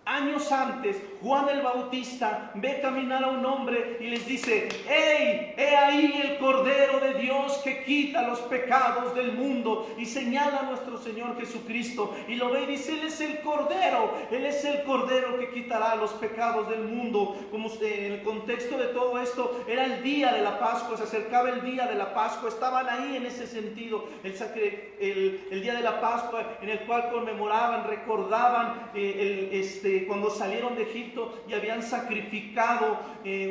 [SPEAKER 3] Años antes, Juan el Bautista ve caminar a un hombre y les dice: ¡Hey! He ahí el Cordero de Dios que quita los pecados del mundo. Y señala a nuestro Señor Jesucristo y lo ve y dice: Él es el Cordero que quitará los pecados del mundo. Como en el contexto de todo esto, era el día de la Pascua, se acercaba el día de la Pascua, estaban ahí en ese sentido, el día de la Pascua, en el cual conmemoraban, recordaban cuando salieron de Egipto y habían sacrificado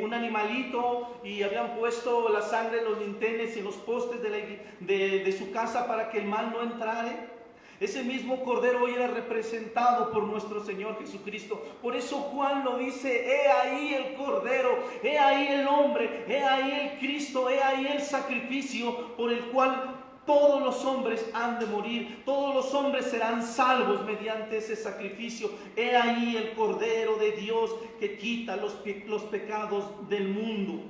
[SPEAKER 3] un animalito y habían puesto la sangre en los linteles y en los postes de su casa para que el mal no entrara. Ese mismo Cordero hoy era representado por nuestro Señor Jesucristo. Por eso Juan lo dice: he ahí el Cordero, he ahí el hombre, he ahí el Cristo, he ahí el sacrificio por el cual todos los hombres han de morir, todos los hombres serán salvos mediante ese sacrificio. He ahí el Cordero de Dios que quita los pecados del mundo.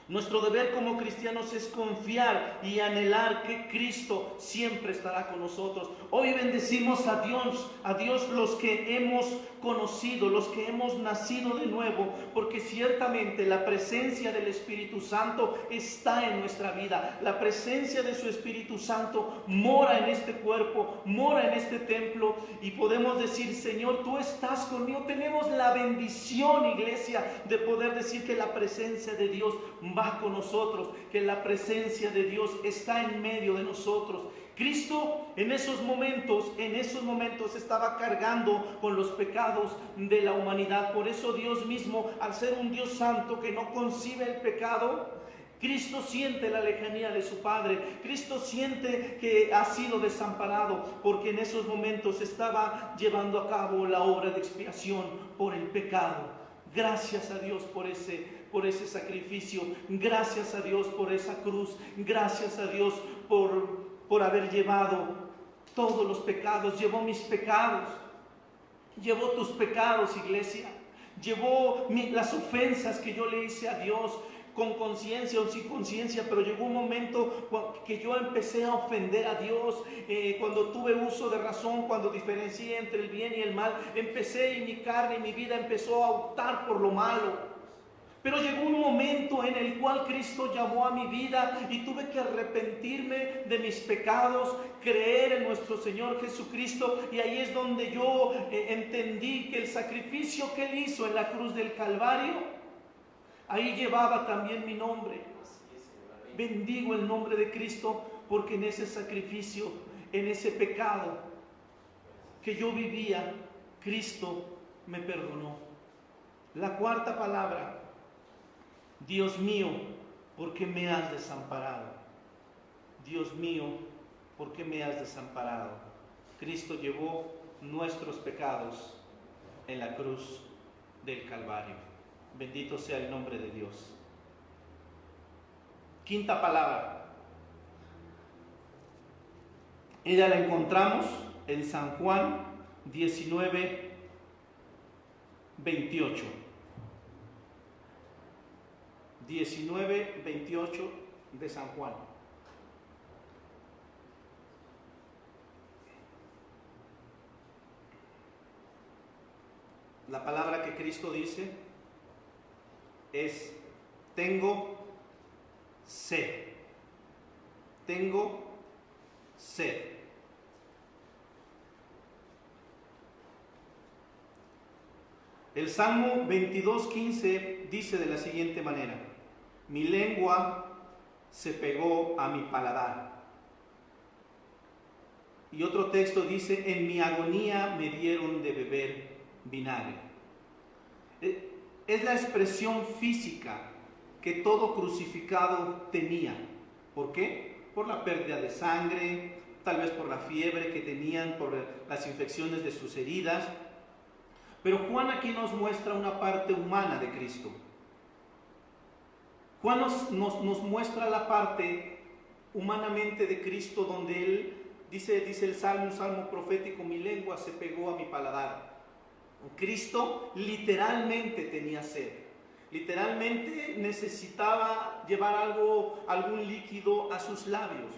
[SPEAKER 3] Nuestro deber como cristianos es confiar y anhelar que Cristo siempre estará con nosotros. Hoy bendecimos a Dios los que hemos conocido, los que hemos nacido de nuevo, porque ciertamente la presencia del Espíritu Santo está en nuestra vida. La presencia de su Espíritu Santo mora en este cuerpo, mora en este templo, y podemos decir: Señor, tú estás conmigo. Tenemos la bendición, iglesia, de poder decir que la presencia de Dios va con nosotros, que la presencia de Dios está en medio de nosotros. Cristo en esos momentos estaba cargando con los pecados de la humanidad. Por eso Dios mismo, al ser un Dios santo que no concibe el pecado, Cristo siente la lejanía de su Padre. Cristo siente que ha sido desamparado, porque en esos momentos estaba llevando a cabo la obra de expiación por el pecado. Gracias a Dios por ese sacrificio. Gracias a Dios por esa cruz. Gracias a Dios por haber llevado todos los pecados. Llevó mis pecados. Llevó tus pecados, iglesia. Llevó las ofensas que yo le hice a Dios, con conciencia o sin conciencia, pero llegó un momento que yo empecé a ofender a Dios, cuando tuve uso de razón, cuando diferencié entre el bien y el mal, y mi carne y mi vida empezó a optar por lo malo. Pero llegó un momento en el cual Cristo llamó a mi vida y tuve que arrepentirme de mis pecados, creer en nuestro Señor Jesucristo, y ahí es donde yo entendí que el sacrificio que Él hizo en la cruz del Calvario, ahí llevaba también mi nombre. Bendigo el nombre de Cristo, porque en ese sacrificio, en ese pecado que yo vivía, Cristo me perdonó. La cuarta palabra: Dios mío, ¿por qué me has desamparado? Dios mío, ¿por qué me has desamparado? Cristo llevó nuestros pecados en la cruz del Calvario. Bendito sea el nombre de Dios. Quinta palabra. Ella la encontramos en San Juan 19, 28. 19, 28 de San Juan. La palabra que Cristo dice es: tengo sed. Tengo sed. El Salmo 22:15 dice de la siguiente manera: mi lengua se pegó a mi paladar. Y otro texto dice: en mi agonía me dieron de beber vinagre. Es la expresión física que todo crucificado tenía. ¿Por qué? Por la pérdida de sangre, tal vez por la fiebre que tenían, por las infecciones de sus heridas. Pero Juan aquí nos muestra una parte humana de Cristo. Juan nos muestra la parte humanamente de Cristo, donde Él dice el Salmo, un salmo profético: mi lengua se pegó a mi paladar. Cristo literalmente tenía sed. Literalmente necesitaba llevar algún líquido a sus labios,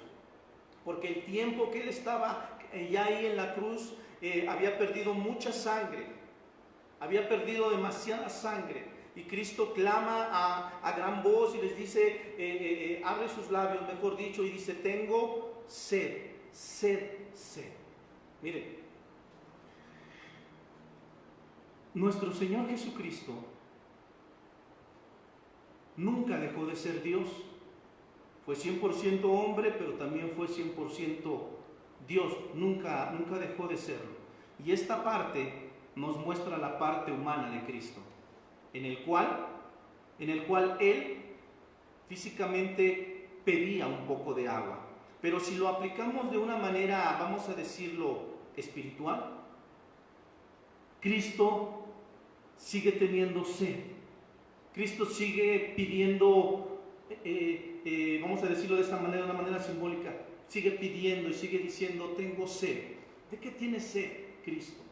[SPEAKER 3] porque el tiempo que Él estaba ya ahí en la cruz, había perdido mucha sangre. había perdido demasiada sangre. Y Cristo clama a gran voz y les dice, abre sus labios, mejor dicho, y dice, tengo sed, sed, sed. Miren, nuestro Señor Jesucristo nunca dejó de ser Dios. Fue 100% hombre, pero también fue 100% Dios. Nunca dejó de serlo. Y esta parte nos muestra la parte humana de Cristo, en el cual Él físicamente pedía un poco de agua. Pero si lo aplicamos de una manera, vamos a decirlo, espiritual, Cristo sigue teniendo sed. Cristo sigue pidiendo, vamos a decirlo de esta manera, de una manera simbólica, sigue pidiendo y sigue diciendo, tengo sed. ¿De qué tiene sed Cristo?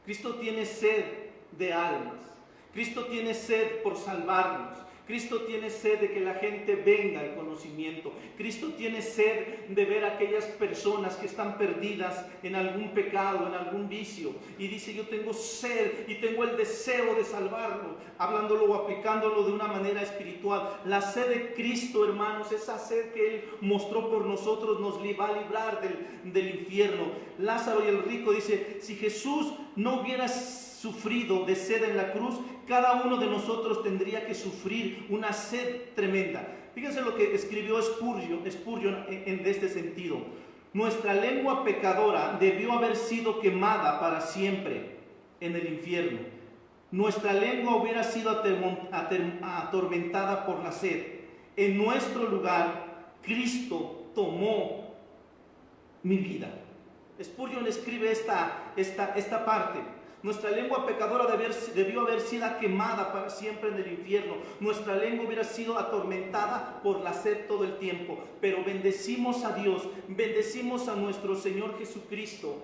[SPEAKER 3] Cristo tiene sed de almas. Cristo tiene sed por salvarnos. Cristo tiene sed de que la gente venga al conocimiento. Cristo tiene sed de ver a aquellas personas que están perdidas en algún pecado, en algún vicio. Y dice, yo tengo sed y tengo el deseo de salvarlo, hablándolo o aplicándolo de una manera espiritual. La sed de Cristo, hermanos, esa sed que Él mostró por nosotros, nos va a librar del infierno. Lázaro y el rico dice, si Jesús no hubiera sufrido de sed en la cruz, cada uno de nosotros tendría que sufrir una sed tremenda. Fíjense lo que escribió Spurgeon en este sentido. Nuestra lengua pecadora debió haber sido quemada para siempre en el infierno. Nuestra lengua hubiera sido atormentada por la sed. En nuestro lugar, Cristo tomó mi vida. Spurgeon escribe esta parte. Nuestra lengua pecadora debió haber sido quemada para siempre en el infierno. Nuestra lengua hubiera sido atormentada por la sed todo el tiempo. Pero bendecimos a Dios, bendecimos a nuestro Señor Jesucristo,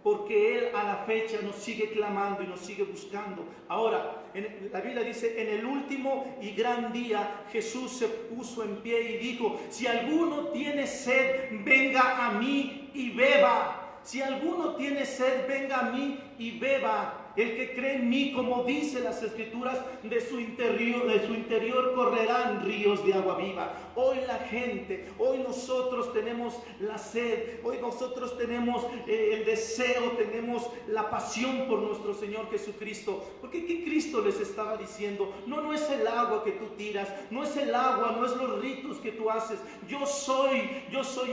[SPEAKER 3] porque Él a la fecha nos sigue clamando y nos sigue buscando. Ahora, la Biblia dice, en el último y gran día Jesús se puso en pie y dijo, si alguno tiene sed, venga a mí y beba. Si alguno tiene sed, venga a mí y beba. El que cree en mí, como dice las Escrituras, de su interior correrán ríos de agua viva. Hoy la gente, hoy nosotros tenemos la sed, hoy nosotros tenemos el deseo, tenemos la pasión por nuestro Señor Jesucristo. Porque ¿qué Cristo les estaba diciendo? No es el agua que tú tiras, no es el agua, no es los ritos que tú haces. Yo soy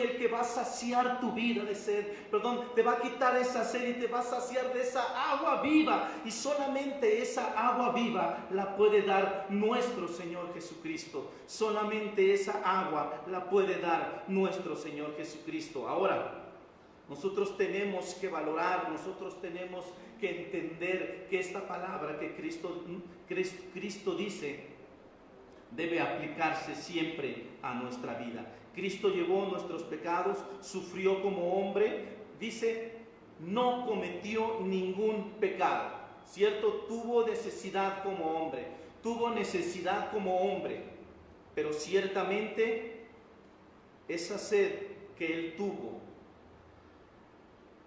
[SPEAKER 3] el que va a saciar tu vida de sed. Perdón, te va a quitar esa sed y te va a saciar de esa agua viva. Y solamente esa agua viva la puede dar nuestro Señor Jesucristo. Solamente esa agua la puede dar nuestro Señor Jesucristo. Ahora, nosotros tenemos que valorar, nosotros tenemos que entender que esta palabra que Cristo dice debe aplicarse siempre a nuestra vida. Cristo llevó nuestros pecados, sufrió como hombre, dice, no cometió ningún pecado, ¿cierto? Tuvo necesidad como hombre, pero ciertamente esa sed que Él tuvo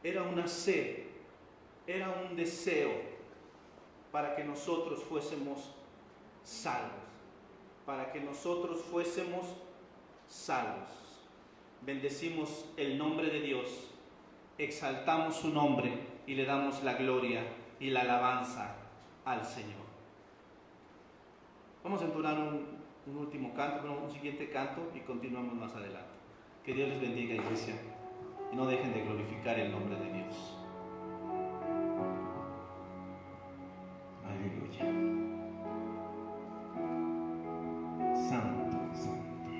[SPEAKER 3] era una sed, era un deseo para que nosotros fuésemos salvos, Bendecimos el nombre de Dios, exaltamos su nombre y le damos la gloria y la alabanza al Señor. Vamos a entonar un último canto, un siguiente canto y continuamos más adelante. Que Dios les bendiga, iglesia, y no dejen de glorificar el nombre de Dios.
[SPEAKER 2] Aleluya. Santo, santo,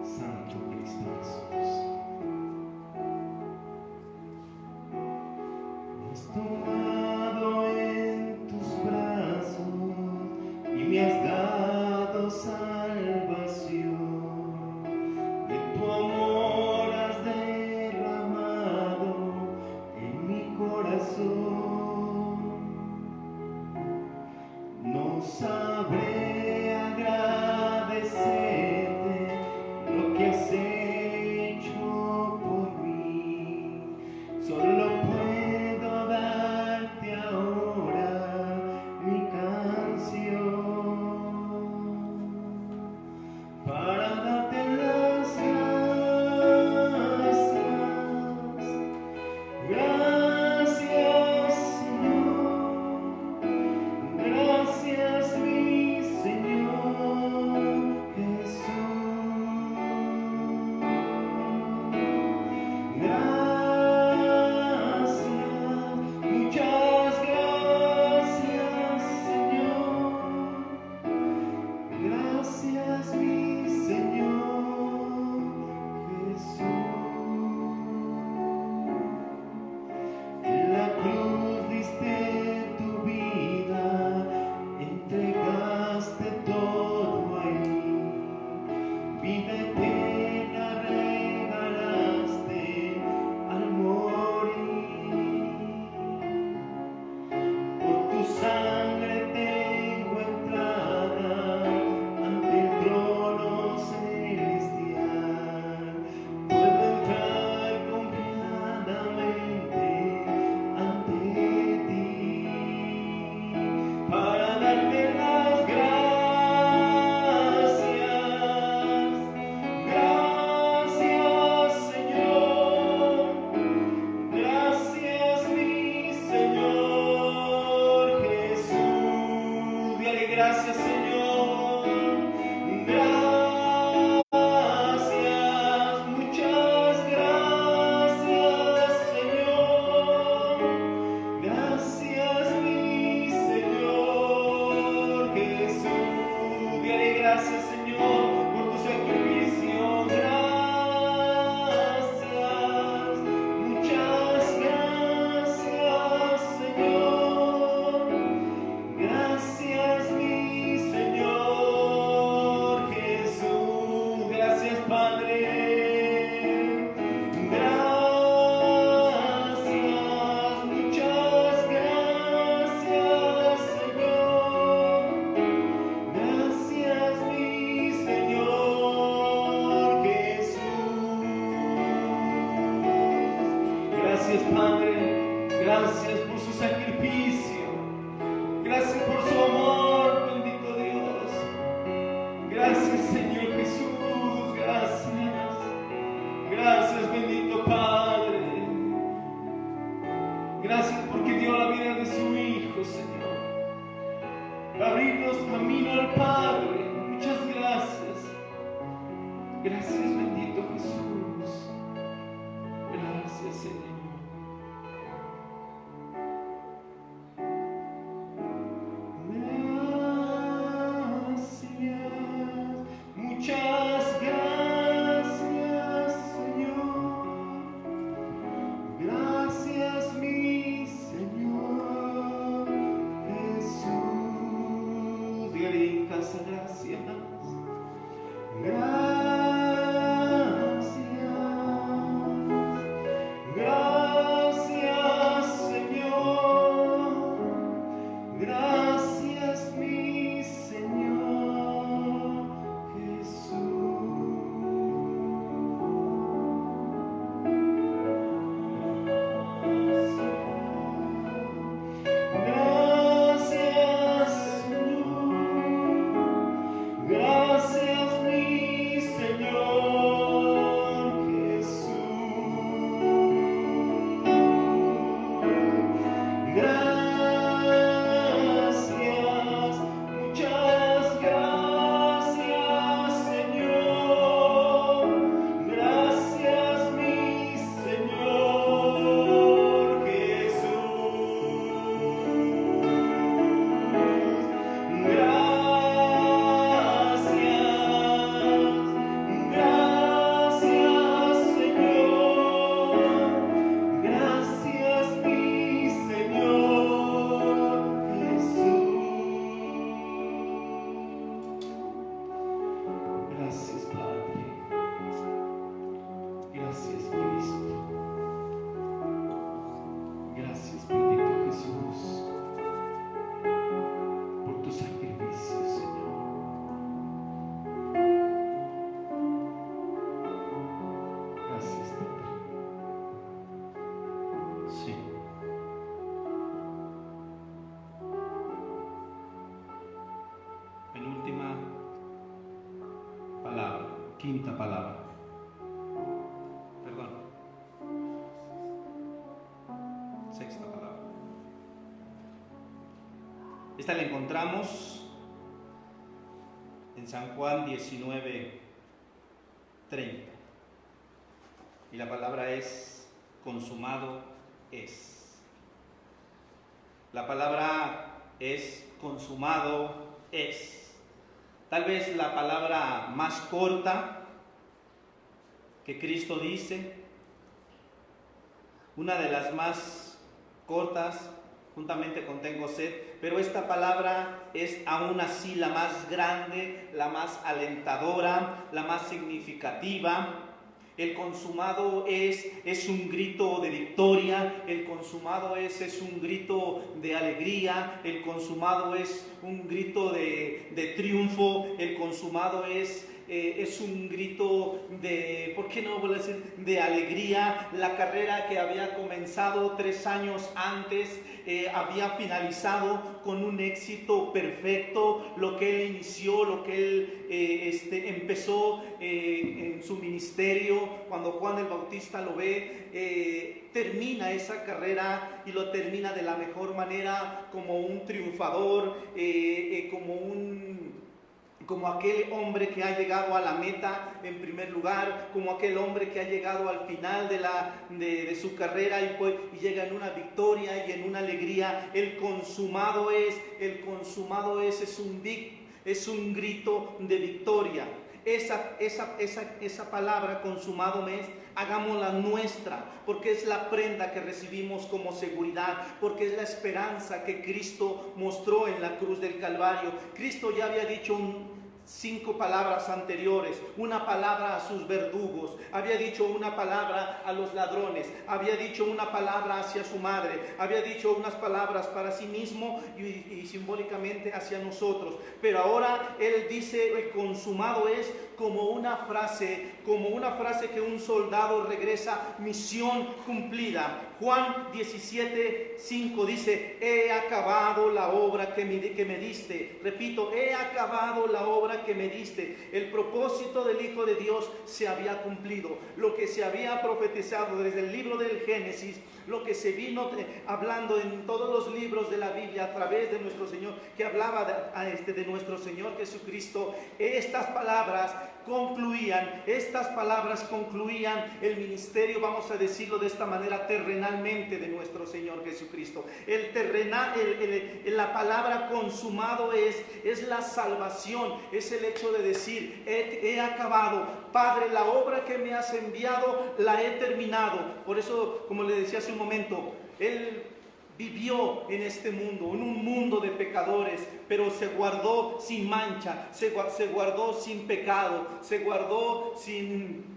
[SPEAKER 2] santo Cristo Jesús. Me has tomado en tus brazos y me has dado salvación. De tu amor has derramado en mi corazón. No sabré agradecerte lo que has hecho por mí. Solo puedo dar Gracias por su sacrificio. Gracias por su amor, bendito Dios. Gracias, Señor Jesús. Gracias. Gracias, bendito Padre. Gracias porque dio la vida de su Hijo, Señor, para abrirnos camino al Padre. Muchas gracias. Gracias, bendito Jesús. Gracias, Señor. Muchas gracias, Señor. Gracias, mi Señor Jesús. Dígale en casa, gracias. Gracias, Señor. Gracias, mi Señor Gracias, Señor. Gracias, mi Señor Jesús. Gracias, muchas gracias, Señor. Gracias, mi Señor Jesús. Gracias, Señor. Gracias, mi Señor Jesús. Gracias, Padre. Gracias, Cristo. Gracias, bendito Jesús, por tu sacrificio, Señor. Gracias, Padre.
[SPEAKER 3] Sí. Penúltima palabra, quinta palabra. Perdón. Sexta palabra. Esta la encontramos en San Juan 19:30. Y la palabra es: consumado es. La palabra es: consumado es. Tal vez la palabra más corta que Cristo dice, una de las más cortas, juntamente con tengo sed, pero esta palabra es aún así la más grande, la más alentadora, la más significativa. El consumado es un grito de victoria, el consumado es un grito de alegría, el consumado es un grito de triunfo, el consumado es un grito de, ¿por qué no voy a decir?, de alegría. La carrera que había comenzado 3 años antes había finalizado con un éxito perfecto. Lo que él inició, lo que él empezó en su ministerio, cuando Juan el Bautista lo ve, termina esa carrera y lo termina de la mejor manera, como un triunfador, como aquel hombre que ha llegado a la meta en primer lugar, como aquel hombre que ha llegado al final de su carrera y llega en una victoria y en una alegría. El consumado es un grito de victoria. Esa palabra consumado es, hagámosla nuestra, porque es la prenda que recibimos como seguridad, porque es la esperanza que Cristo mostró en la cruz del Calvario. Cristo ya había dicho 5 palabras anteriores: una palabra a sus verdugos, había dicho una palabra a los ladrones, había dicho una palabra hacia su madre, había dicho unas palabras para sí mismo y simbólicamente hacia nosotros. Pero ahora Él dice: el consumado es, como una frase que un soldado regresa: misión cumplida. Juan 17:5 dice: he acabado la obra que me diste. Repito, he acabado la obra que me diste. El propósito del Hijo de Dios se había cumplido. Lo que se había profetizado desde el libro del Génesis, lo que se vino hablando en todos los libros de la Biblia a través de nuestro Señor, que hablaba de nuestro Señor Jesucristo. Estas palabras concluían el ministerio, vamos a decirlo de esta manera, terrenalmente de nuestro Señor Jesucristo. La palabra consumado es la salvación, es el hecho de decir: he acabado, Padre, la obra que me has enviado la he terminado. Por eso, como le decía hace un momento, Él vivió en este mundo, en un mundo de pecadores, pero se guardó sin mancha, se guardó sin pecado, se guardó sin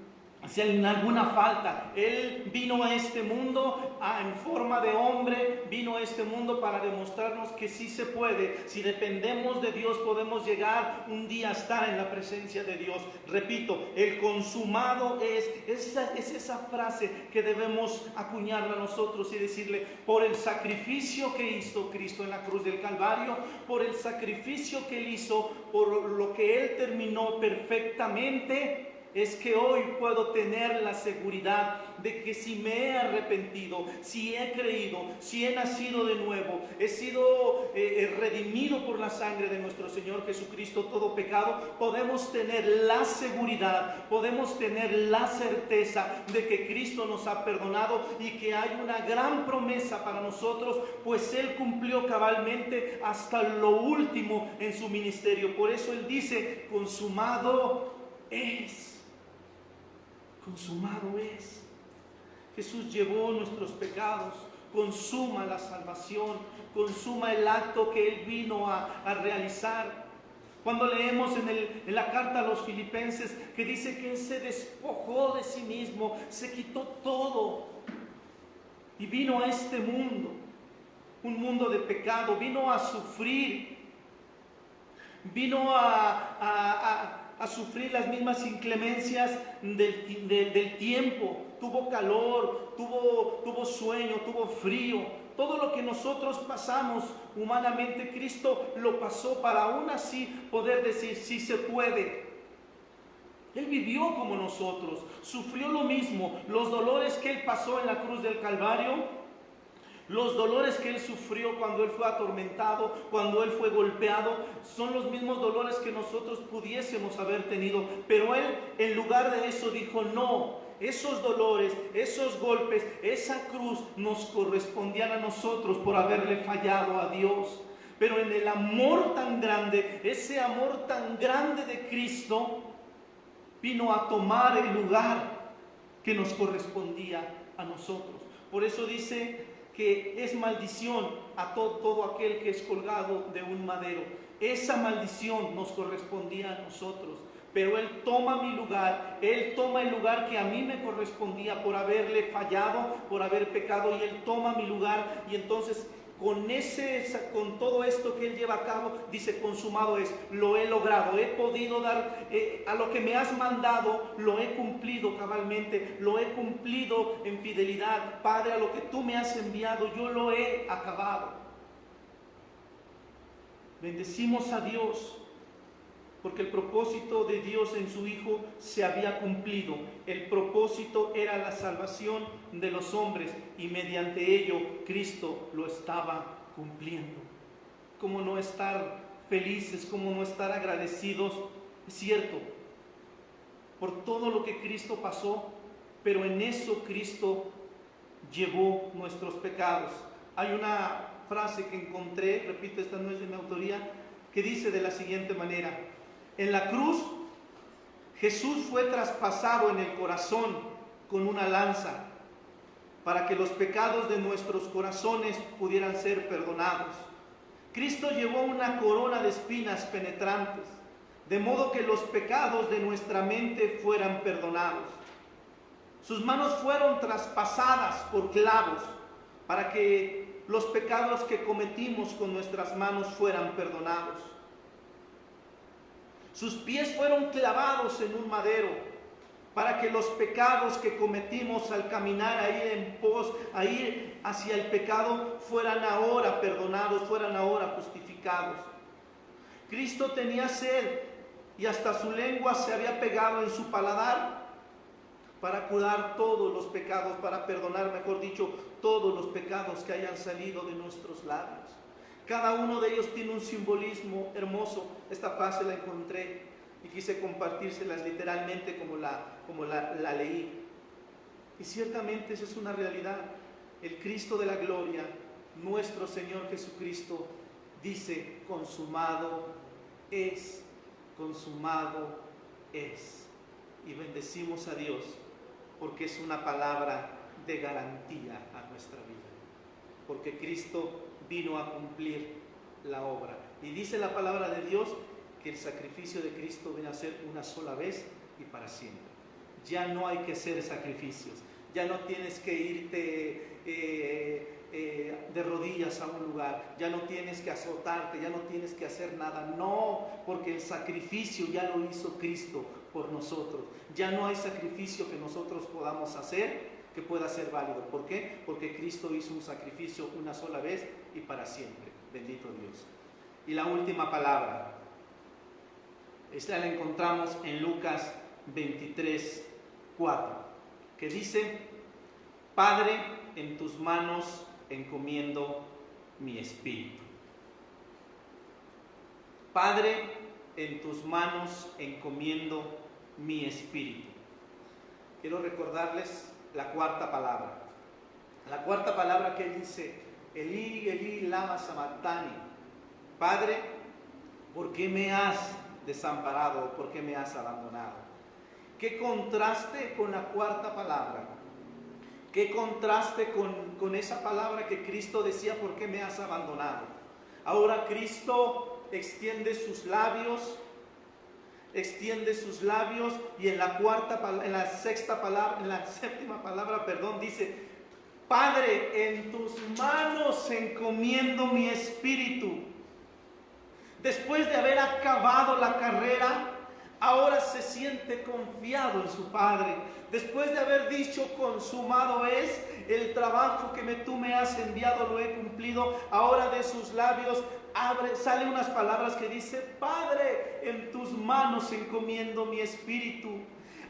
[SPEAKER 3] alguna falta. Él vino a este mundo en forma de hombre, vino a este mundo para demostrarnos que sí se puede. Si dependemos de Dios, podemos llegar un día a estar en la presencia de Dios. Repito, el consumado es esa frase que debemos acuñarla a nosotros y decirle: por el sacrificio que hizo Cristo en la cruz del Calvario, por el sacrificio que Él hizo, por lo que Él terminó perfectamente, es que hoy puedo tener la seguridad de que si me he arrepentido, si he creído, si he nacido de nuevo, he sido redimido por la sangre de nuestro Señor Jesucristo, todo pecado, podemos tener la seguridad, podemos tener la certeza de que Cristo nos ha perdonado y que hay una gran promesa para nosotros, pues Él cumplió cabalmente hasta lo último en su ministerio. Por eso Él dice: consumado es. Consumado es. Jesús llevó nuestros pecados, consuma la salvación, consuma el acto que Él vino a realizar. Cuando leemos en la carta a los Filipenses que dice que Él se despojó de sí mismo, se quitó todo y vino a este mundo, un mundo de pecado, vino a sufrir, vino a sufrir las mismas inclemencias del tiempo. Tuvo calor, tuvo sueño, tuvo frío. Todo lo que nosotros pasamos humanamente, Cristo lo pasó para aún así poder decir: sí se puede. Él vivió como nosotros, sufrió lo mismo. Los dolores que Él pasó en la cruz del Calvario, los dolores que Él sufrió cuando Él fue atormentado, cuando Él fue golpeado, son los mismos dolores que nosotros pudiésemos haber tenido. Pero Él, en lugar de eso, dijo: no, esos dolores, esos golpes, esa cruz nos correspondían a nosotros por haberle fallado a Dios. Pero en el amor tan grande, ese amor tan grande de Cristo, vino a tomar el lugar que nos correspondía a nosotros. Por eso dice que es maldición a todo aquel que es colgado de un madero. Esa maldición nos correspondía a nosotros, pero Él toma mi lugar, Él toma el lugar que a mí me correspondía por haberle fallado, por haber pecado, y Él toma mi lugar. Y entonces con todo esto que Él lleva a cabo, dice: consumado es, lo he logrado, he podido dar a lo que me has mandado, lo he cumplido cabalmente, lo he cumplido en fidelidad. Padre, a lo que tú me has enviado, yo lo he acabado. Bendecimos a Dios, porque el propósito de Dios en su Hijo se había cumplido. El propósito era la salvación de los hombres, y mediante ello Cristo lo estaba cumpliendo. ¿Cómo no estar felices? ¿Cómo no estar agradecidos? Es cierto, por todo lo que Cristo pasó, pero en eso Cristo llevó nuestros pecados. Hay una frase que encontré, repito, esta no es de mi autoría, que dice de la siguiente manera: en la cruz, Jesús fue traspasado en el corazón con una lanza, para que los pecados de nuestros corazones pudieran ser perdonados. Cristo llevó una corona de espinas penetrantes, de modo que los pecados de nuestra mente fueran perdonados. Sus manos fueron traspasadas por clavos, para que los pecados que cometimos con nuestras manos fueran perdonados. Sus pies fueron clavados en un madero, para que los pecados que cometimos al caminar, a ir en pos, a ir hacia el pecado, fueran ahora perdonados, fueran ahora justificados. Cristo tenía sed y hasta su lengua se había pegado en su paladar para curar todos los pecados, para perdonar, mejor dicho, todos los pecados que hayan salido de nuestros labios. Cada uno de ellos tiene un simbolismo hermoso. Esta frase la encontré y quise compartírselas literalmente como la leí. Y ciertamente esa es una realidad. El Cristo de la gloria, nuestro Señor Jesucristo, dice: consumado es, consumado es. Y bendecimos a Dios porque es una palabra de garantía a nuestra vida. Porque Cristo vino a cumplir la obra. Y dice la palabra de Dios que el sacrificio de Cristo viene a ser una sola vez y para siempre. Ya no hay que hacer sacrificios. Ya no tienes que irte de rodillas a un lugar. Ya no tienes que azotarte. Ya no tienes que hacer nada. No, porque el sacrificio ya lo hizo Cristo por nosotros. Ya no hay sacrificio que nosotros podamos hacer que pueda ser válido. ¿Por qué? Porque Cristo hizo un sacrificio una sola vez y para siempre. Bendito Dios. Y la última palabra, esta la encontramos en Lucas 23:4, que dice: Padre, en tus manos encomiendo mi espíritu. Padre, en tus manos encomiendo mi espíritu. Quiero recordarles la cuarta palabra. La cuarta palabra que él dice: Elí, Elí, lama sabactani. Padre, ¿por qué me has desamparado? ¿Por qué me has abandonado? Qué contraste con la cuarta palabra. Qué contraste con esa palabra que Cristo decía: ¿por qué me has abandonado? Ahora Cristo extiende sus labios y en la séptima palabra, dice: Padre, en tus manos encomiendo mi espíritu. Después de haber acabado la carrera, ahora se siente confiado en su Padre. Después de haber dicho: consumado es, el trabajo que tú me has enviado lo he cumplido. Ahora de sus labios salen unas palabras que dice: Padre, en tus manos encomiendo mi espíritu.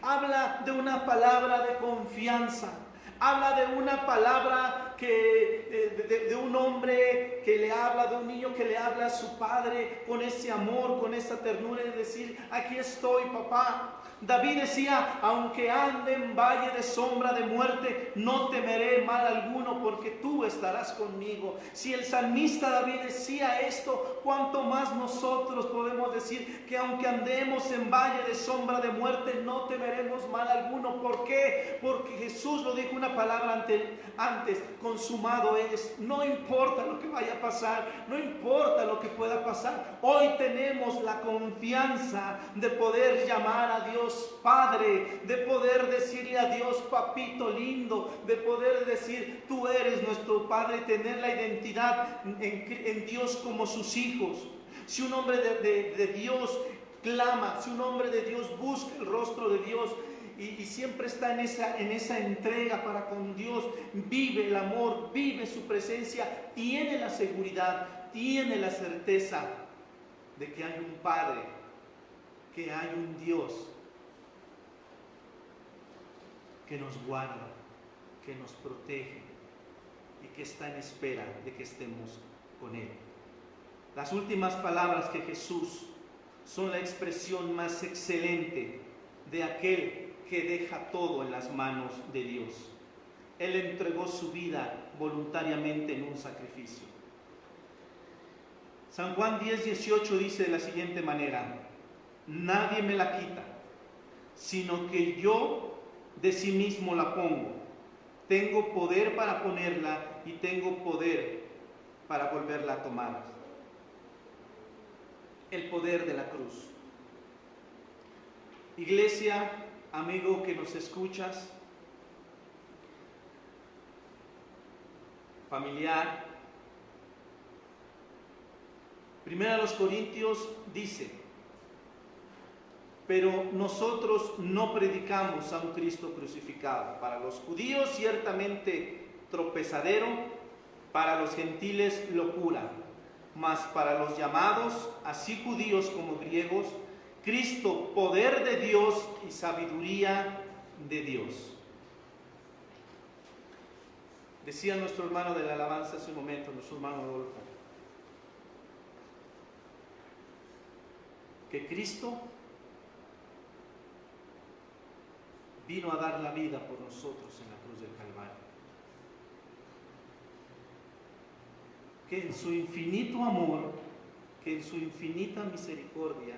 [SPEAKER 3] Habla de una palabra de confianza. Habla de una palabra de un hombre que le habla, de un niño que le habla a su padre con ese amor, con esa ternura, y decir: aquí estoy, papá. David decía: aunque ande en valle de sombra de muerte, no temeré mal alguno, porque tú estarás conmigo. Si el salmista David decía esto, ¿cuánto más nosotros podemos decir que aunque andemos en valle de sombra de muerte, no temeremos mal alguno? ¿Por qué? Porque Jesús lo dijo una palabra antes: consumado es. No importa lo que vaya a pasar, no importa lo que pueda pasar. Hoy tenemos la confianza de poder llamar a Dios Padre, de poder decirle a Dios papito lindo, de poder decir: tú eres nuestro Padre, tener la identidad en Dios como sus hijos. Si un hombre de Dios clama, si un hombre de Dios busca el rostro de Dios y siempre está en esa entrega para con Dios, vive el amor, vive su presencia, tiene la seguridad, tiene la certeza de que hay un Padre, que hay un Dios que nos guarda, que nos protege y que está en espera de que estemos con Él. Las últimas palabras que Jesús son la expresión más excelente de aquel que deja todo en las manos de Dios. Él entregó su vida voluntariamente en un sacrificio. San Juan 10:18 dice de la siguiente manera: nadie me la quita, sino que yo de sí mismo la pongo. Tengo poder para ponerla y tengo poder para volverla a tomar. El poder de la cruz. Iglesia, amigo que nos escuchas, familiar, 1 Corintios dice: pero nosotros no predicamos a un Cristo crucificado. Para los judíos ciertamente tropezadero, para los gentiles locura, mas para los llamados, así judíos como griegos, Cristo, poder de Dios y sabiduría de Dios. Decía nuestro hermano de la alabanza hace un momento, nuestro hermano Adolfo, que Cristo vino a dar la vida por nosotros en la cruz del Calvario. Que en su infinito amor, que en su infinita misericordia,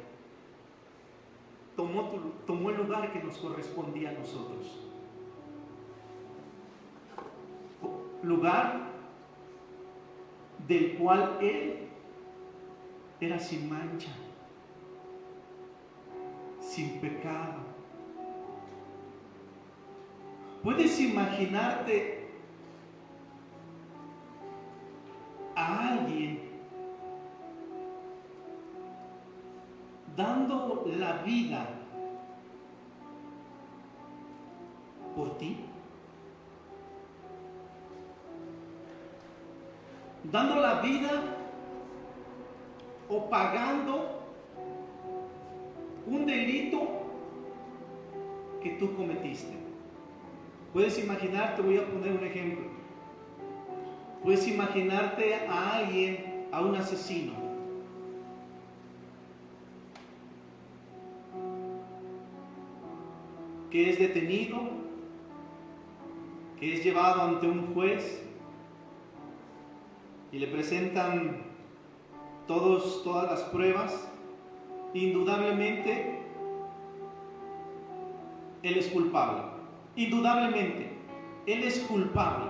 [SPEAKER 3] tomó el lugar que nos correspondía a nosotros. Lugar del cual Él era sin mancha, sin pecado. ¿Puedes imaginarte a alguien dando la vida por ti? Dando la vida o pagando un delito que tú cometiste. Puedes imaginarte, voy a poner un ejemplo. Puedes imaginarte a alguien, a un asesino, que es detenido, que es llevado ante un juez y le presentan todas las pruebas. Indudablemente, él es culpable. Indudablemente, él es culpable.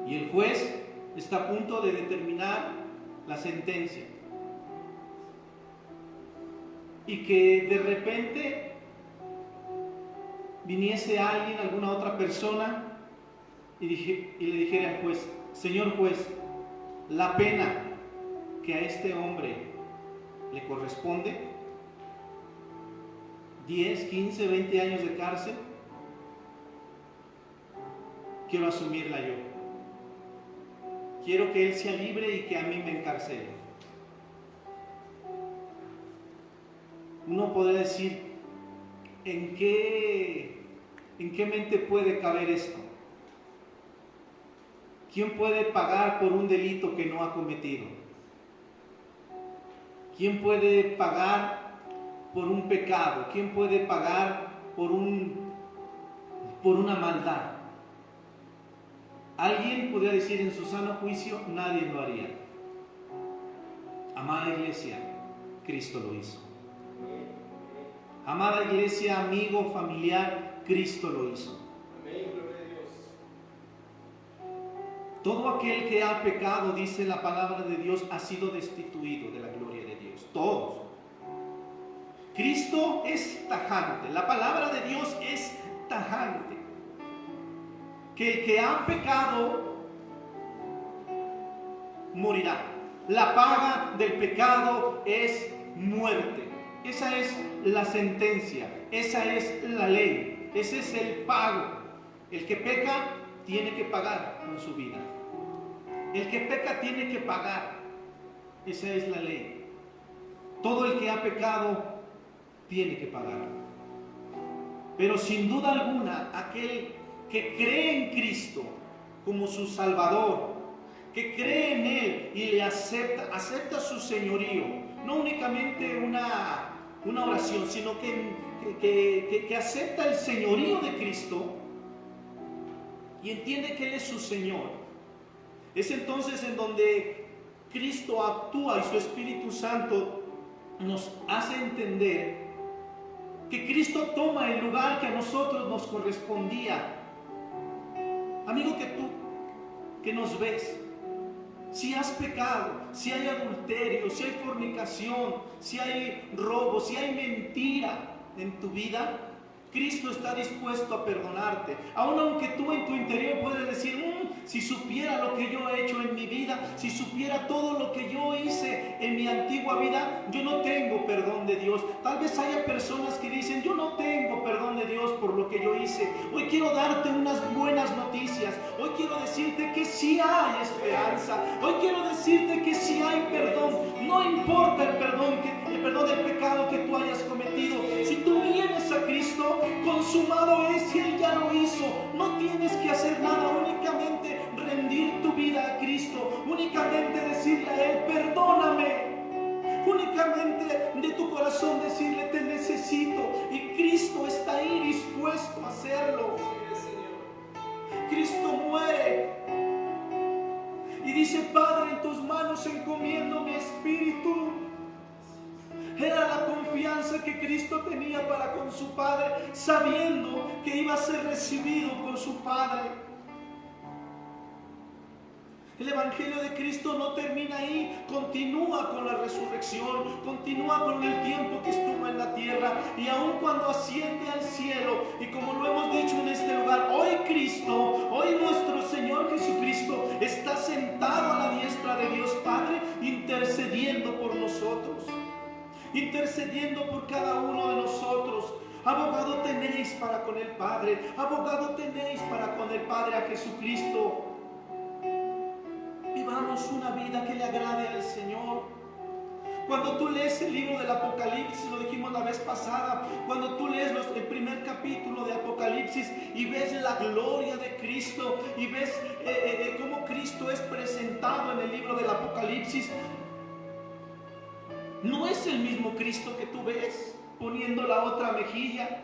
[SPEAKER 3] Y el juez está a punto de determinar la sentencia. Y que de repente viniese alguien, alguna otra persona, y le dijera al juez: señor juez, la pena que a este hombre le corresponde, 10, 15, 20 años de cárcel, quiero asumirla yo. Quiero que él sea libre y que a mí me encarcele. Uno podría decir, ¿en qué mente puede caber esto? ¿Quién puede pagar por un delito que no ha cometido? ¿Quién puede pagar por un pecado? ¿Quién puede pagar por una maldad? Alguien podría decir en su sano juicio, nadie lo haría. Amada iglesia, Cristo lo hizo. Amada iglesia, amigo, familiar, Cristo lo hizo. Todo aquel que ha pecado, dice la palabra de Dios, ha sido destituido de la gloria de Dios. Todos. Cristo es tajante. La palabra de Dios es tajante. Que el que ha pecado morirá. La paga del pecado es muerte. Esa es la sentencia. Esa es la ley. Ese es el pago. El que peca tiene que pagar con su vida. El que peca tiene que pagar. Esa es la ley. Todo el que ha pecado tiene que pagar. Pero sin duda alguna, aquel que cree en Cristo como su Salvador, que cree en Él y le acepta su señorío, no únicamente una oración, sino que acepta el señorío de Cristo y entiende que Él es su Señor. Es entonces en donde Cristo actúa y su Espíritu Santo nos hace entender que Cristo toma el lugar que a nosotros nos correspondía. Amigo, que nos ves, si has pecado, si hay adulterio, si hay fornicación, si hay robo, si hay mentira en tu vida, Cristo está dispuesto a perdonarte. Aun aunque tú en tu interior puedes decir, si supiera lo que yo he hecho en mi vida, si supiera todo lo que yo hice en mi antigua vida, yo no tengo perdón de Dios. Tal vez haya personas que dicen, yo no tengo perdón de Dios por lo que yo hice. Hoy quiero darte unas buenas noticias. Hoy quiero decirte que sí hay esperanza. Hoy quiero decirte que sí hay perdón. No importa el perdón del pecado que tú hayas cometido. Si tú vienes a Cristo, consumado es y Él ya lo hizo. No tienes que hacer nada, únicamente rendir tu vida a Cristo, únicamente decirle a Él, perdóname. Únicamente de tu corazón decirle, te necesito. Y Cristo está ahí dispuesto a hacerlo. Cristo muere y dice, Padre, en tus manos encomiendo mi espíritu. Era la confianza que Cristo tenía para con su Padre, sabiendo que iba a ser recibido por su Padre. El Evangelio de Cristo no termina ahí, continúa con la resurrección, continúa con el tiempo que estuvo en la tierra, y aun cuando asciende al cielo, y como lo hemos dicho en este lugar, hoy Cristo, hoy nuestro Señor Jesucristo está sentado a la diestra de Dios Padre, intercediendo por nosotros, intercediendo por cada uno de nosotros. Abogado tenéis para con el Padre, abogado tenéis para con el Padre a Jesucristo. Vivamos una vida que le agrade al Señor. Cuando tú lees el libro del Apocalipsis, lo dijimos la vez pasada, cuando tú lees el primer capítulo de Apocalipsis y ves la gloria de Cristo y ves cómo Cristo es presentado en el libro del Apocalipsis, no es el mismo Cristo que tú ves poniendo la otra mejilla.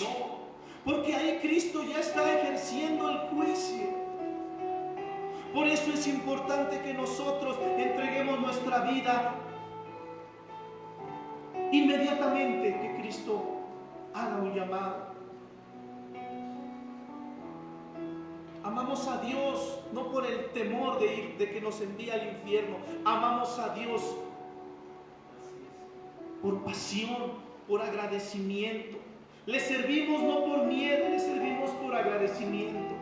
[SPEAKER 3] No, porque ahí Cristo ya está ejerciendo el juicio. Por eso es importante que nosotros entreguemos nuestra vida inmediatamente que Cristo haga un llamado. Amamos a Dios no por el temor de que nos envíe al infierno. Amamos a Dios por pasión, por agradecimiento. Le servimos no por miedo, le servimos por agradecimiento.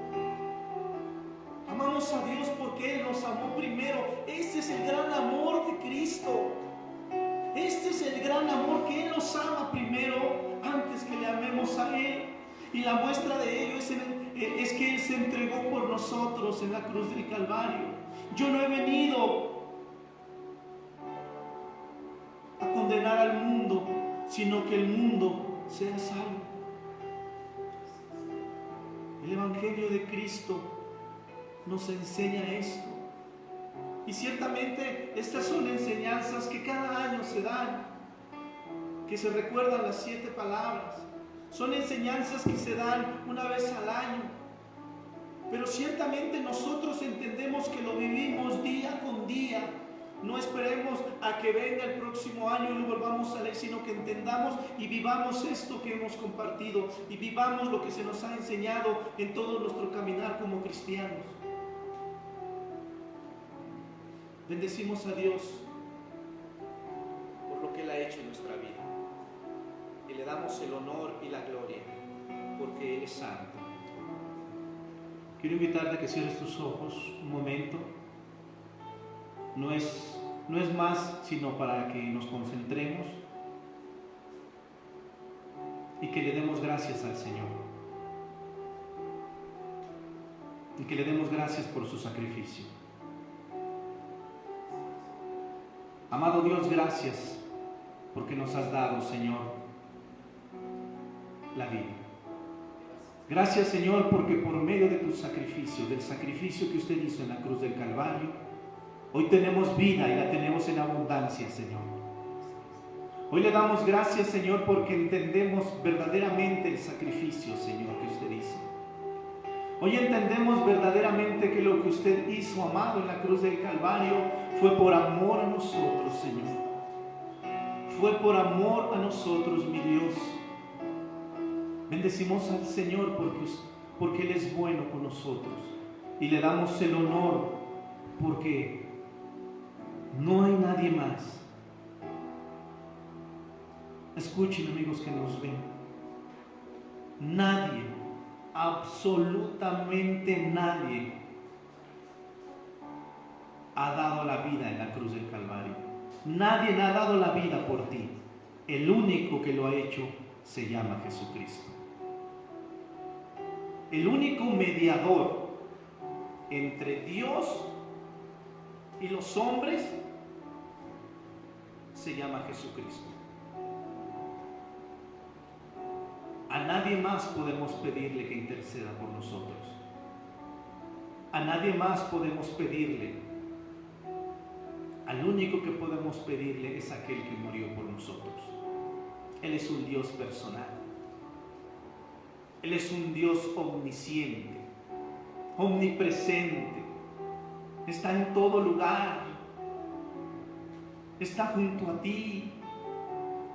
[SPEAKER 3] Amamos a Dios porque Él nos amó primero. Este es el gran amor de Cristo. Este es el gran amor, que Él nos ama primero antes que le amemos a Él. Y la muestra de ello es que Él se entregó por nosotros en la cruz del Calvario. Yo no he venido a condenar al mundo, sino que el mundo sea salvo. El Evangelio de Cristo nos enseña esto. Y ciertamente estas son enseñanzas que cada año se dan, que se recuerdan las 7 palabras. Son enseñanzas que se dan una vez al año. Pero ciertamente nosotros entendemos que lo vivimos día con día. No esperemos a que venga el próximo año y lo volvamos a leer, sino que entendamos y vivamos esto que hemos compartido y vivamos lo que se nos ha enseñado en todo nuestro caminar como cristianos. Bendecimos a Dios por lo que Él ha hecho en nuestra vida y le damos el honor y la gloria porque Él es santo. Quiero invitarte a que cierres tus ojos un momento. No es más sino para que nos concentremos y que le demos gracias al Señor y que le demos gracias por su sacrificio. Amado Dios, gracias porque nos has dado, Señor, la vida. Gracias, Señor, porque por medio de tu sacrificio, del sacrificio que usted hizo en la cruz del Calvario, hoy tenemos vida y la tenemos en abundancia, Señor. Hoy le damos gracias, Señor, porque entendemos verdaderamente el sacrificio, Señor, que usted hizo. Hoy entendemos verdaderamente que lo que usted hizo, amado, en la cruz del Calvario fue por amor a nosotros, Señor. Fue por amor a nosotros, mi Dios. Bendecimos al Señor porque Él es bueno con nosotros. Y le damos el honor porque no hay nadie más. Escuchen, amigos que nos ven. Nadie absolutamente nadie ha dado la vida en la cruz del Calvario. Nadie ha dado la vida por ti. El único que lo ha hecho se llama Jesucristo. El único mediador entre Dios y los hombres se llama Jesucristo. A nadie más podemos pedirle que interceda por nosotros. A nadie más podemos pedirle. Al único que podemos pedirle es aquel que murió por nosotros. Él es un Dios personal. Él es un Dios omnisciente, omnipresente. Está en todo lugar. Está junto a ti.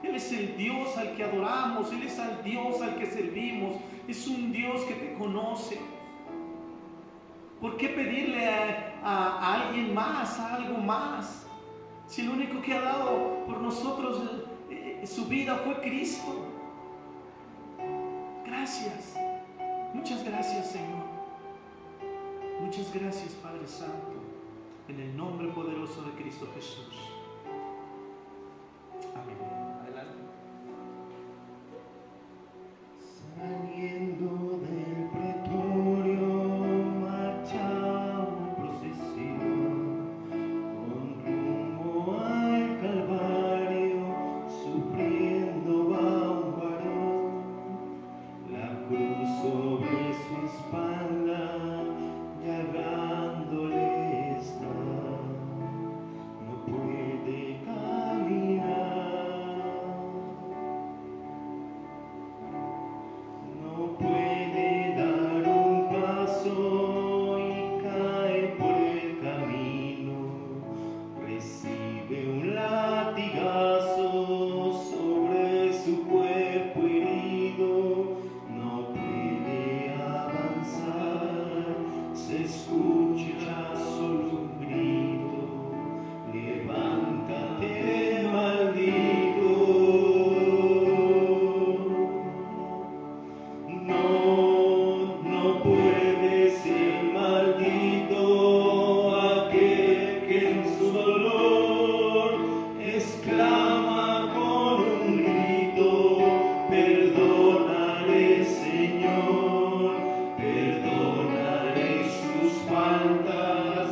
[SPEAKER 3] Él es el Dios al que adoramos. Él es el Dios al que servimos. Es un Dios que te conoce. ¿Por qué pedirle a alguien más, a algo más? Si el único que ha dado por nosotros su vida fue Cristo. Gracias. Muchas gracias, Señor. Muchas gracias, Padre Santo. En el nombre poderoso de Cristo Jesús. Amén. Adelante.
[SPEAKER 4] Saliendo del pretorio marchaba una procesión con rumbo al Calvario, sufriendo va un varón, la cruz sobre su espalda, llagándole está, no puede caminar. No puede dar un paso y cae por el camino, recibe un latigazo sobre su cuerpo herido, no puede avanzar, se escucha solo un grito, levántate, maldito. No puede ser maldito aquel que en su dolor exclama con un grito, perdónale, Señor, perdónale sus faltas,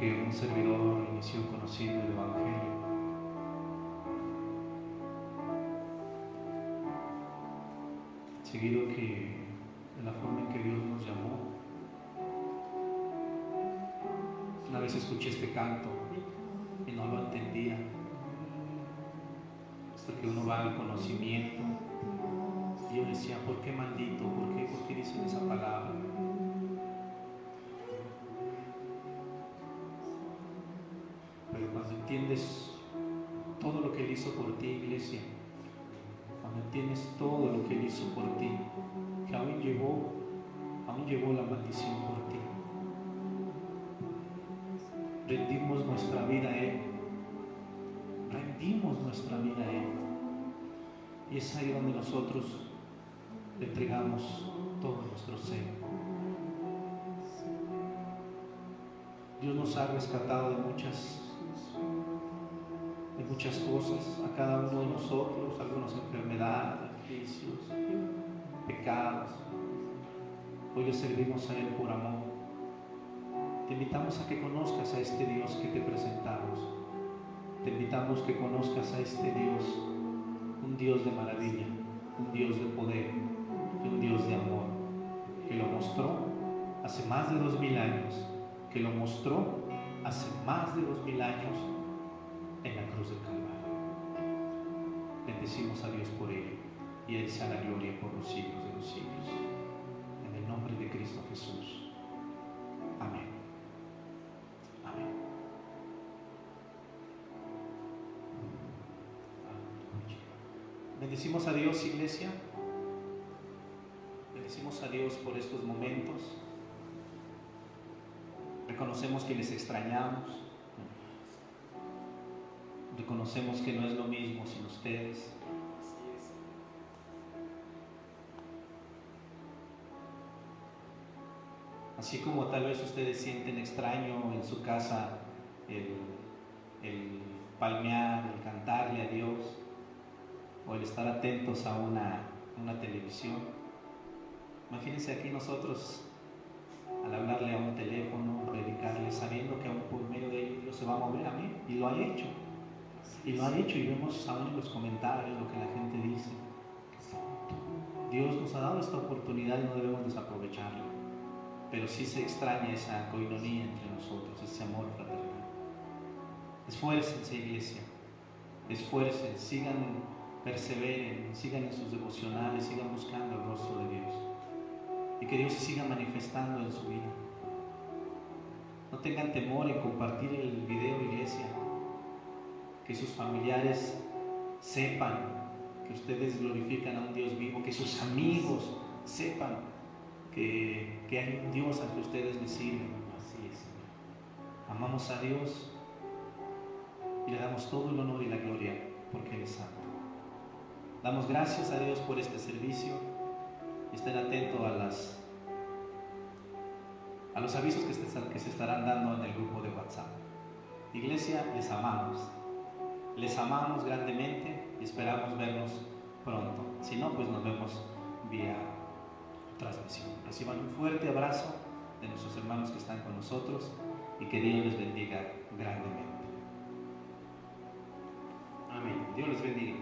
[SPEAKER 1] que un servidor inició conociendo el Evangelio. Seguido que de la forma en que Dios nos llamó, una vez escuché este canto y no lo entendía, hasta que uno va al conocimiento y yo decía, ¿por qué maldito? ¿Por qué dicen esa palabra? Pero cuando entiendes todo lo que Él hizo por ti, iglesia, cuando entiendes todo lo que Él hizo por ti, que aún llevó la maldición por ti, rendimos nuestra vida a Él, y es ahí donde nosotros le entregamos todo nuestro ser. Dios nos ha rescatado de muchas cosas, a cada uno de nosotros, algunas enfermedades, vicios, pecados. Hoy le servimos a Él por amor. Te invitamos a que conozcas a este Dios que te presentamos. Te invitamos que conozcas a este Dios, un Dios de maravilla, un Dios de poder, un Dios de amor, que lo mostró hace más de 2000 años, en la cruz del Calvario. Bendecimos a Dios por ello, y Él sea la gloria por los siglos de los siglos. En el nombre de Cristo Jesús. Amén. Amén. Bendecimos a Dios, iglesia. Bendecimos a Dios por estos momentos. Reconocemos que les extrañamos. Reconocemos que no es lo mismo sin ustedes. Así como tal vez ustedes sienten extraño en su casa el palmear, el cantarle a Dios, o el estar atentos a una televisión. Imagínense aquí nosotros al hablarle a un teléfono, predicarle, sabiendo que aún por medio de ello Dios se va a mover a mí, y lo ha hecho. Y vemos aún en los comentarios lo que la gente dice. Dios nos ha dado esta oportunidad y no debemos desaprovecharla. Pero sí se extraña esa coinonía entre nosotros, ese amor fraternal. Esfuércense, iglesia, esfuércense, perseveren, sigan en sus devocionales, sigan buscando el rostro de Dios, y que Dios se siga manifestando en su vida. No tengan temor en compartir el video, iglesia, que sus familiares sepan que ustedes glorifican a un Dios vivo, que sus amigos sepan que hay un Dios al que ustedes le sirven. Así es. Amamos a Dios y le damos todo el honor y la gloria porque Él es santo. Damos gracias a Dios por este servicio y estén atentos a los avisos que se estarán dando en el grupo de WhatsApp. Iglesia, les amamos grandemente y esperamos vernos pronto. Si no, pues nos vemos vía transmisión. Reciban un fuerte abrazo de nuestros hermanos que están con nosotros y que Dios les bendiga grandemente. Amén. Dios les bendiga.